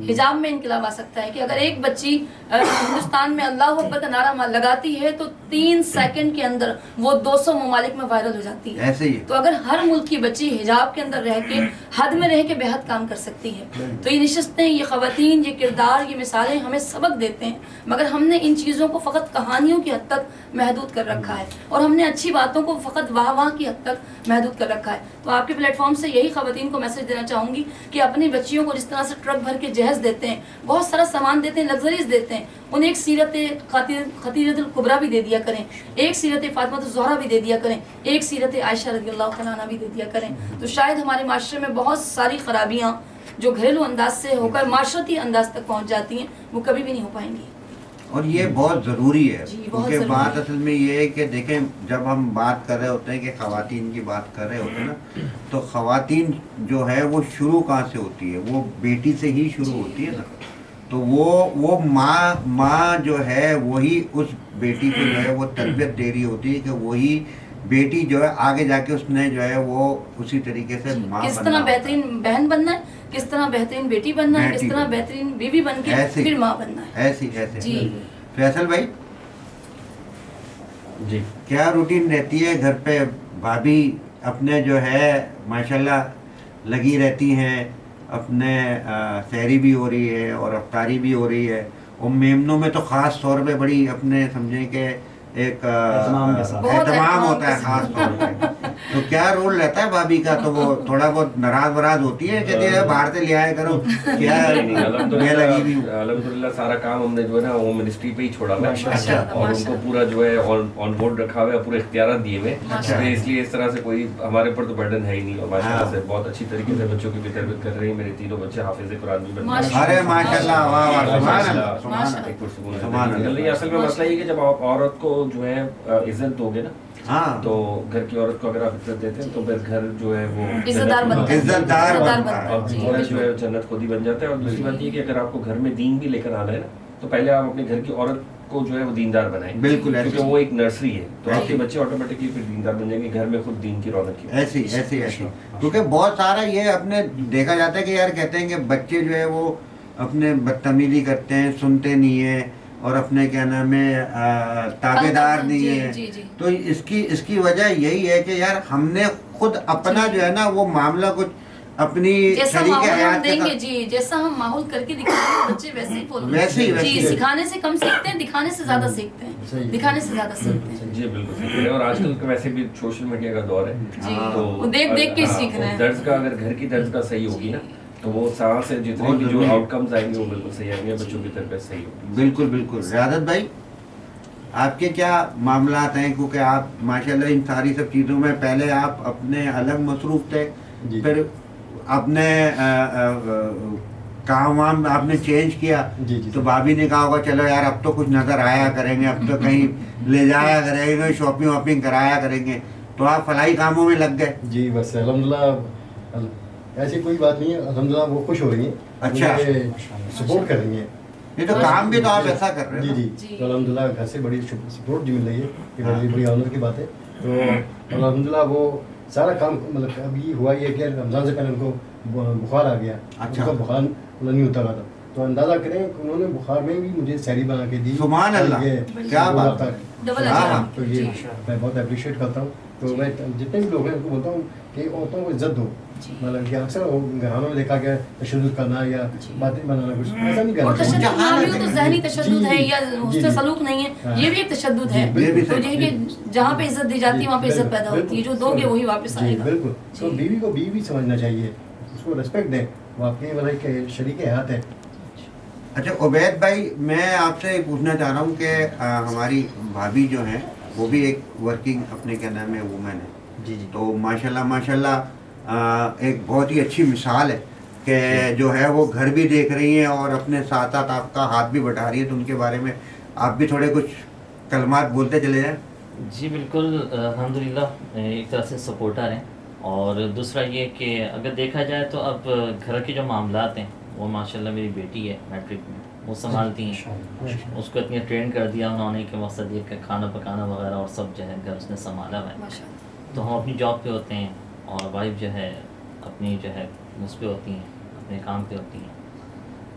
حجاب میں انقلاب آ سکتا ہے کہ اگر ایک بچی ہندوستان میں اللہ اکبر کا نعرہ لگاتی ہے تو 3 سیکنڈ کے اندر وہ 200 ممالک میں وائرل ہو جاتی ہے. ایسے ہی تو اگر ہر ملک کی بچی حجاب کے اندر رہ کے, حد میں رہ کے بے حد کام کر سکتی ہے, تو یہ نشستیں, یہ خواتین, یہ کردار, یہ مثالیں ہمیں سبق دیتے ہیں. مگر ہم نے ان چیزوں کو فقط کہانیوں کی حد تک محدود کر رکھا ہے, اور ہم نے اچھی باتوں کو فقط واہ کی حد تک محدود کر رکھا ہے. تو آپ کے پلیٹ فارم سے یہی خواتین کو میسج دینا چاہوں گی کہ اپنی بچیوں کو جس طرح سے ٹرک بھر کے جہیز دیتے ہیں, بہت سارا سامان دیتے ہیں, لگژریز دیتے ہیں, انہیں ایک سیرت خدیجہ الکبریٰ بھی دے دیا کریں, ایک سیرت فاطمہ الزہرا بھی دے دیا کریں, ایک سیرت عائشہ رضی اللہ تعالیٰ عنہا بھی دے دیا کریں. تو شاید ہمارے معاشرے میں بہت ساری خرابیاں جو گھریلو انداز سے ہو کر معاشرتی انداز تک پہنچ جاتی ہیں وہ کبھی بھی نہیں ہو پائیں گی. اور یہ بہت ضروری ہے، جی، بہت کیونکہ ضروری بات ہے۔ اصل میں یہ ہے کہ دیکھیں جب ہم بات کر رہے ہوتے ہیں کہ خواتین کی بات کر رہے ہوتے ہیں نا، تو خواتین جو ہے وہ شروع کہاں سے ہوتی ہے؟ وہ بیٹی سے ہی شروع ہوتی ہے نا، تو وہ ماں جو ہے وہی اس بیٹی کو جو ہے وہ تربیت دے رہی ہوتی ہے کہ وہی بیٹی جو ہے آگے جا کے اس نے جو ہے وہ اسی طریقے سے ماں کس بننا طرح ہوتا ہے۔ بہترین بہن بننا ہے، کس طرح بہترین بیٹی بننا ہے، بیٹی کس طرح بننا ہے۔ بہترین بیوی بن کے ایسے پھر ماں بننا ہے۔ ایسے جی فیصل بھائی جی کیا روٹین رہتی ہے گھر پہ؟ بھابھی اپنے جو ہے ماشاءاللہ لگی رہتی ہیں، اپنے سحری بھی ہو رہی ہے اور افطاری بھی ہو رہی ہے، اور میمنوں میں تو خاص طور پہ بڑی اپنے سمجھیں کہ ایک اہتمام کے ساتھ اہتمام ہوتا ہے خاص طور پہ، تو کیا رول رہتا ہے بھابھی کا؟ تو وہ تھوڑا بہت ناراض وراض ہوتی ہے، کہتی ہے باہر سے لے آیا کرو، کیا میں لگی ہوئی ہوں؟ الحمدللہ سارا کام ہم نے جو ہے نا ہوم منسٹری پہ ہی چھوڑا ہوا ہے، اچھا اور ان کو پورا جو ہے آن بورڈ رکھا ہوا ہے، پورے اختیارات دیے ہوئے ہیں، اچھا۔ تو اس لیے اس طرح سے کوئی ہمارے اوپر تو برڈن ہے ہی نہیں، اور ماشاءاللہ سے بہت اچھی طریقے سے بچوں کی بھی تربیت کر رہی ہیں، میرے تینوں بچے حافظ قرآن بھی بن گئے ہیں۔ ارے ماشاءاللہ، واہ واہ، سبحان اللہ، سبحان اللہ۔ ایک پرسکون سبحان اللہ۔ زندگی۔ اصل میں مسئلہ یہ کہ جب آپ عورت کو جو ہے عزت دو گے نا، ہاں تو گھر کی عورت کو اگر آپ عزت دیتے ہیں تو پھر گھر جو ہے وہ عزت دار بنتا ہے، عزت دار بنتا ہے۔ اور جی، گھر جو ہے جنت خود ہی بن جاتا ہے۔ اور دوسری بات یہ کہ اگر آپ کو گھر میں دین بھی لے کر آنا ہے نا، تو پہلے آپ اپنے گھر کی عورت کو جو ہے وہ دیندار بنائیں، بالکل ایسے کیونکہ وہ ایک نرسری ہے، تو آپ کے بچے آٹومیٹکلی پھر دیندار بن جائیں گے، گھر میں خود دین کی رونق کی۔ ایسی کیونکہ بہت سارا یہ اپنے دیکھا جاتا ہے کہ یار کہتے ہیں کہ بچے جو ہے وہ اپنے بدتمیزی کرتے ہیں، سنتے نہیں ہیں، اور اپنے کیا نام ہے تابع دار نہیں ہیں، جی جی تو اس کی وجہ یہی ہے کہ یار ہم نے خود اپنا جو ہے نا وہ معاملہ کچھ اپنی جیسا شریک ماحول ہم حیات کے دیں گے، ساتھ جی جیسا ہم ماحول کر کے دکھائیں گے بچے ویسے ہی فالو ویسے ہی جی، سکھانے سے کم سیکھتے ہیں، دکھانے سے زیادہ سیکھتے ہیں، دکھانے سے زیادہ سیکھتے ہیں۔ جی بالکل صحیح ہے، اور آج کل کا ویسے بھی سوشل میڈیا کا دور ہے، جی تو وہ دیکھ دیکھ کے سیکھ رہے ہیں۔ درس کا اگر گھر کی درس کا صحیح ہوگی نا، تو وہ ساتھ سے جتنے بھی جو آؤٹ کمز آئیں گے وہ بالکل صحیح آئیں گے، بچوں کی تربیت صحیح ہوگی۔ بالکل بالکل۔ زیادت بھائی آپ کے کیا معاملات ہیں؟ کیونکہ آپ ماشاءاللہ ان ساری سب چیزوں میں پہلے آپ اپنے الگ مصروف تھے، پھر اپنے کام وام آپ نے چینج کیا، تو بھابھی نے کہا ہوگا چلو یار اب تو کچھ نظر آیا کریں گے، اب تو کہیں لے جایا کریں گے، شاپنگ واپنگ کرایا کریں گے، تو آپ فلاحی کاموں میں لگ گئے۔ جی بس الحمدللہ ایسی کوئی بات نہیں ہے، الحمدللہ وہ خوش ہو رہی ہیں، اچھا، سپورٹ کر رہی ہیں۔ یہ تو کام بھی تو آپ ایسا کر رہے ہیں۔ جی تو الحمدللہ گھر سے بڑی سپورٹ جو مل رہی ہے، یہ بڑی آنر کی بات ہے۔ تو الحمدللہ وہ سارا کام مطلب ابھی ہوا یہ کہ رمضان سے پہلے ان کو بخار آ گیا، ان کا بخار نہیں اتر رہا تھا، تو اندازہ کریں کہ انہوں نے بخار میں بھی مجھے سحری بنا کے دی۔ سبحان اللہ، کیا بات ہے۔ تو یہ میں بہت اپریشیٹ کرتا ہوں۔ تو میں جتنے بھی لوگ ہیں ان کو بولتا ہوں کہ عورتوں کو عزت دو، مطلب کہ اکثر گھرانوں میں دیکھا گیا تشدد کرنا یا باتیں بنانا، کچھ ایسا نہیں اور کرنا تشدد نہ بھی ہو تو ذہنی تشدد ہے یا اس سے سلوک نہیں ہے، یہ بھی ایک تشدد ہے۔ تو یہ ہے کہ جہاں پہ عزت دی جاتی ہے وہاں پہ عزت پیدا ہوتی ہے، جو دو گے وہی واپس آئے گا۔ بالکل۔ تو بیوی کو بیوی سمجھنا چاہیے، اس کو ریسپیکٹ دیں، وہ آپ کے مطلب کہ شریک حیات ہے۔ اچھا عبید بھائی، میں آپ سے پوچھنا چاہ رہا ہوں کہ ہماری بھابھی جو ہیں وہ بھی ایک ورکنگ اپنے کیا نام ہے وومن ہے، جی جی تو ماشاءاللہ ایک بہت ہی اچھی مثال ہے کہ جو ہے وہ گھر بھی دیکھ رہی ہیں اور اپنے ساتھ ساتھ آپ کا ہاتھ بھی بٹھا رہی ہے، تو ان کے بارے میں آپ بھی تھوڑے کچھ کلمات بولتے چلے جائیں۔ جی بالکل، الحمدللہ ایک طرح سے سپورٹر ہیں، اور دوسرا یہ کہ اگر دیکھا جائے تو اب گھر کے جو معاملات ہیں وہ ماشاءاللہ میری بیٹی ہے میٹرک میں، وہ سنبھالتی ہیں، اس کو اتنی ٹرین کر دیا انہوں نے کہ مقصد یہ کہ کھانا پکانا وغیرہ اور سب جو ہے گھر اس نے سنبھالا ہوا ہے۔ تو ہم اپنی جاب پہ ہوتے ہیں اور وائف جو ہے اپنی جو ہے اس پہ ہوتی ہیں، اپنے کام پہ ہوتی ہیں،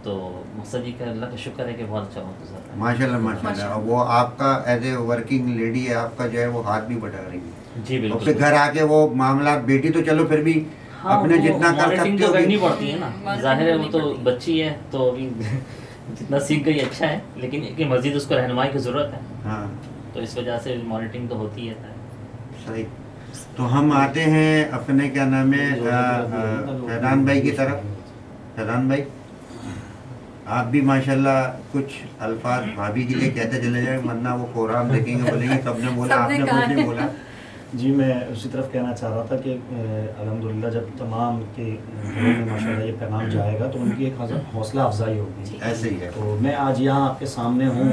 تو مقصد یہ کہ اللہ کا شکر ہے کہ بہت اچھا وقت گزر رہا ہے۔ ماشاءاللہ وہ آپ کا ایز اے ورکنگ لیڈی ہے، آپ کا جو ہے وہ ہاتھ بھی بٹھا رہی ہے، جی اور بالکل، پھر گھر آ کے وہ معاملات بیٹی تو چلو پھر بھی اپنے جتنا کر مانیٹرنگ سکتے تو ہو کرنی پڑتی ہے نا، ظاہر ہے وہ تو بچی ہے تو ابھی جتنا سیکھ گئی اچھا ہے، لیکن کہ مزید اس کو رہنمائی کی ضرورت ہے، ہاں تو اس وجہ سے مانیٹرنگ تو ہوتی ہے۔ صحیح۔ تو ہم آتے ہیں اپنے کیا نام ہے فیضان بھائی کی طرف۔ فیضان بھائی آپ بھی ماشاءاللہ کچھ الفاظ بھابھی کے لیے کہتے چلے جائیں، ورنہ وہ پروگرام دیکھیں گے بولیں گے سب نے بولا، آپ نے کچھ نہیں بولا۔ جی میں اسی طرف کہنا چاہ رہا تھا کہ الحمدللہ جب تمام کے گھروں میں ماشاءاللہ یہ پیغام جائے گا تو ان کی ایک حوصلہ افزائی ہوگی۔ ایسے ہی ہے۔ تو میں آج یہاں آپ کے سامنے ہوں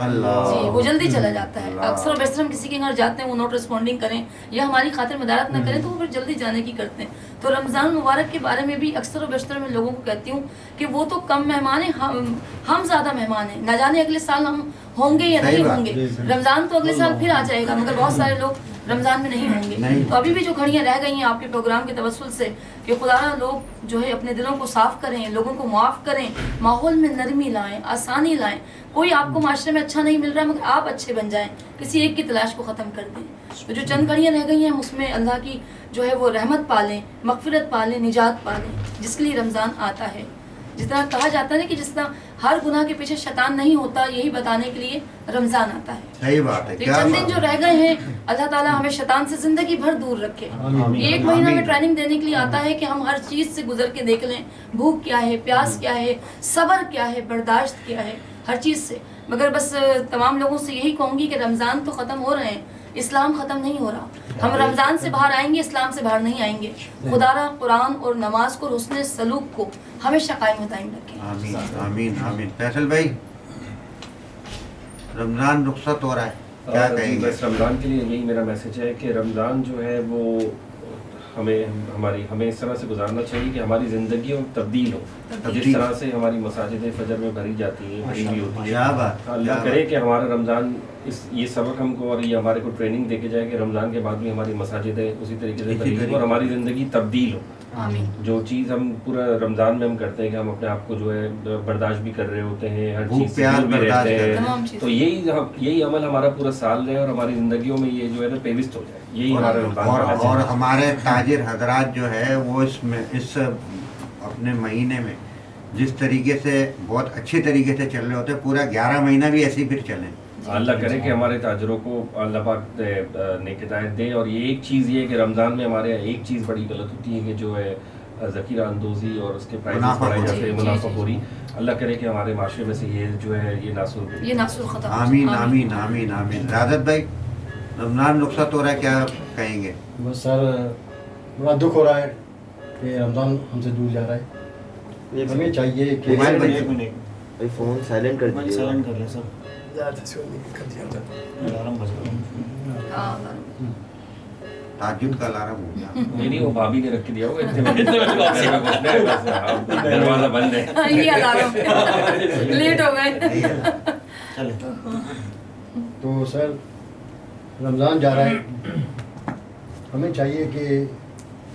اللہ جی وہ جلدی چلا جاتا ہے. اکثر و بیشتر ہم کسی کے گھر جاتے ہیں وہ نوٹ رسپونڈنگ کریں یا ہماری خاطر مدارت نہ کریں تو وہ پھر جلدی جانے کی کرتے ہیں. تو رمضان مبارک کے بارے میں بھی اکثر و بیشتر میں لوگوں کو کہتی ہوں کہ وہ تو کم مہمان ہیں, ہم زیادہ مہمان ہیں. نہ جانے اگلے سال ہم ہوں گے یا نہیں ہوں گے. رمضان تو اگلے سال پھر آ جائے گا مگر بہت سارے لوگ رمضان میں نہیں ہوں گے. تو ابھی بھی جو گھڑیاں رہ گئی ہیں آپ کے پروگرام کے توسل سے کہ خدا لوگ جو ہے اپنے دلوں کو صاف کریں, لوگوں کو معاف کریں, ماحول میں نرمی لائیں, آسانی لائیں. کوئی آپ کو معاشرے میں اچھا نہیں مل رہا مگر آپ اچھے بن جائیں, کسی ایک کی تلاش کو ختم کر دیں. تو جو چند گھڑیاں رہ گئی ہیں اس میں اللہ کی جو ہے وہ رحمت پالیں, مغفرت پالیں, نجات پالیں, جس کے لیے رمضان آتا ہے. جس طرح کہا جاتا ہے کہ جس طرح ہر گناہ کے پیچھے شیطان نہیں ہوتا, یہی بتانے کے لیے رمضان آتا ہے. صحیح بات ہے. یہ چند دن جو رہ گئے ہیں اللہ تعالیٰ ہمیں شیطان سے زندگی بھر دور رکھے. یہ ایک مہینہ میں ٹریننگ دینے کے لیے آتا ہے کہ ہم ہر چیز سے گزر کے دیکھ لیں, بھوک کیا ہے, پیاس کیا ہے, صبر کیا ہے, برداشت کیا ہے, ہر چیز سے. مگر بس تمام لوگوں سے یہی کہوں گی کہ رمضان تو ختم ہو رہے ہیں, اسلام ختم نہیں ہو رہا. ہم رمضان سے باہر آئیں گے, اسلام سے باہر نہیں آئیں گے. خدا را قرآن اور نماز کو, حسن سلوک کو ہمیشہ قائم و دائم رکھیں. آمین آمین آمین. فیصل بھائی رمضان رخصت ہو رہا ہے, کیا کہیں گے؟ بس رمضان کے لیے یہی میرا میسج ہے کہ رمضان جو ہے وہ ہمیں اس طرح سے گزارنا چاہیے کہ ہماری زندگیوں تبدیل ہو. جس طرح سے ہماری مساجد فجر میں بھری جاتی ہیں, بھری ہوئی ہوتی ہے, اللہ کرے کہ ہمارا رمضان یہ سبق ہم کو اور یہ ہمارے کو ٹریننگ دے کے جائے کہ رمضان کے بعد بھی ہماری مساجدیں اسی طریقے سے بھری ہوں اور ہماری زندگی تبدیل ہو. جو چیز ہم پورا رمضان میں ہم کرتے ہیں کہ ہم اپنے آپ کو جو ہے برداشت بھی کر رہے ہوتے ہیں, ہر چیز سے دور بھی رہتے ہیں, تو یہی عمل ہمارا پورا سال رہے اور ہماری زندگیوں میں یہ جو ہے نا پیوست ہو جائے. یہی ہمارا رمضان. اور ہمارے تاجر حضرات جو ہے وہ اس اپنے مہینے میں جس طریقے سے بہت اچھے طریقے سے چل رہے ہوتے ہیں, پورا 11 مہینہ بھی ایسے ہی پھر چلیں. اللہ کرے کہ ہمارے تاجروں کو اللہ پاک نیک ہدایت دے. اور یہ ایک چیز یہ ہے کہ رمضان میں ہمارے یہاں ایک چیز بڑی غلط ہوتی ہے کہ جو ہے ذخیرہ اندوزی اور اس کے پرائزز بڑھائے جاتے ہیں, منافع خوری. اللہ کرے کہ ہمارے معاشرے میں سے یہ جو ہے یہ ناسور ختم. آمین آمین آمین آمین. رادت بھائی رمضان رخصت ہو رہا ہے, کیا کہیں گے؟ بس سر بڑا دکھ ہو رہا ہے کہ رمضان ہم سے دور جا رہا ہے. ہمیں چاہیے کہ فون سائلنٹ کر دیجیے. سائلنٹ کر لیں سر. تہجد کا الارم ہو گیا. نہیں وہ بھابھی نے رکھ کے دیا ہوگا, دروازہ بند ہے, لیٹ ہو گئے. تو سر رمضان جا رہا ہے, ہمیں چاہیے کہ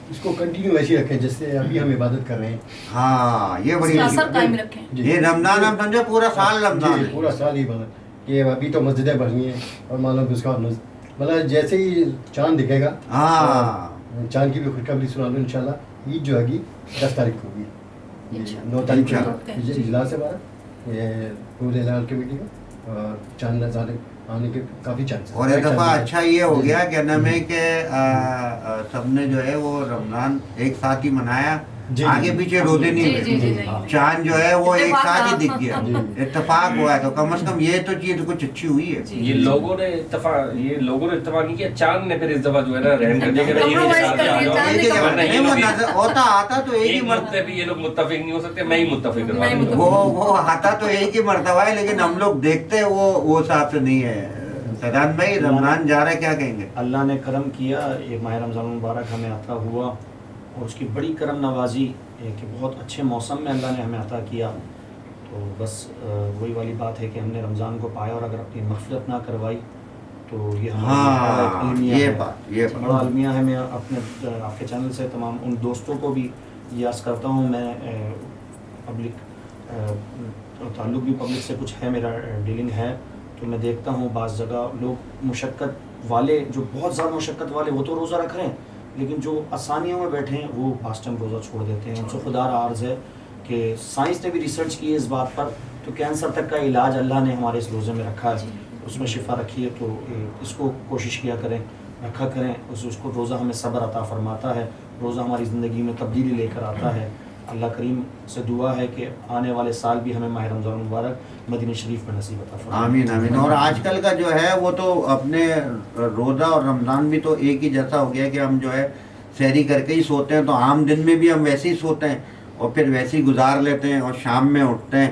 اس کو کنٹینیو ایسی رکھیں جس سے ابھی ہم عبادت کر رہے ہیں. ہاں یہ بڑی قائم رکھیں. یہ رمضان ہم سمجھے پورا سال رمضان, پورا سال ہی عبادت. کہ ابھی تو مسجدیں بھری ہیں اور مان لو کہ اس کا مطلب جیسے ہی چاند دکھے گا, ہاں چاند کی بھی خوشخبری سنا لو. انشاءاللہ عید جو ہے 10 تاریخ کو ہوگی, 9 تاریخ کو اجلاس ہے ہمارا یہ پورے لیول کمیٹی کا, اور چاند نظارے آنے کے کافی چانس. اور ایک دفعہ اچھا یہ ہو گیا کہ نام ہے کہ سب نے جو ہے وہ رمضان ایک ساتھ ہی منایا, آگے پیچھے روزے نہیں, چاند جو ہے وہ ایک ساتھ ہی دکھ گیا, اتفاق ہوا ہے. تو کم از کم یہ تو چیز کچھ اچھی ہوئی ہے. یہ لوگوں نے اتفاق نہیں کیا, چاند نے پھر اس دفعہ جو ہے نا رحم کر دیا کہ ہوتا آتا تو ایک ہی مرتبہ بھی یہ لوگ متفق نہیں ہو سکتے, میں ہی متفق کروا. وہ آتا تو ایک ہی مرتبہ ہے, لیکن ہم لوگ دیکھتے وہ حساب سے نہیں ہے. سیدان بھائی رمضان جا رہا ہے, کیا کہیں گے؟ اللہ نے کرم کیا, یہ ماہ رمضان مبارک ہمیں عطا ہوا اور اس کی بڑی کرم نوازی ہے کہ بہت اچھے موسم میں اللہ نے ہمیں عطا کیا. تو بس وہی والی بات ہے کہ ہم نے رمضان کو پایا اور اگر اپنی مغفرت نہ کروائی تو یہ ہمارا بڑا المیہ ہے. میں اپنے آپ کے چینل سے تمام ان دوستوں کو بھی یہ عرض کرتا ہوں, میں پبلک تعلق بھی پبلک سے کچھ ہے, میرا ڈیلنگ ہے, تو میں دیکھتا ہوں بعض جگہ لوگ مشقت والے, جو بہت زیادہ مشقت والے وہ تو روزہ رکھ رہے ہیں, لیکن جو آسانیوں میں بیٹھے ہیں وہ پاس ٹائم روزہ چھوڑ دیتے ہیں. ان سے خدا را عرض ہے کہ سائنس نے بھی ریسرچ کی ہے اس بات پر, تو کینسر تک کا علاج اللہ نے ہمارے اس روزے میں رکھا ہے, اس میں شفا رکھی ہے. تو اس کو کوشش کیا کریں, رکھا کریں. اس کو روزہ ہمیں صبر عطا فرماتا ہے, روزہ ہماری زندگی میں تبدیلی لے کر آتا ہے. اللہ کریم سے دعا ہے کہ آنے والے سال بھی ہمیں ماہ رمضان مبارک مدینہ شریف میں نصیب عطا فرمائے. آمین آمین. اور آج کل کا جو ہے وہ تو اپنے روزہ اور رمضان بھی تو ایک ہی جیسا ہو گیا کہ ہم جو ہے سحری کر کے ہی سوتے ہیں, تو عام دن میں بھی ہم ویسے ہی سوتے ہیں اور پھر ویسے ہی گزار لیتے ہیں اور شام میں اٹھتے ہیں.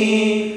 العالمین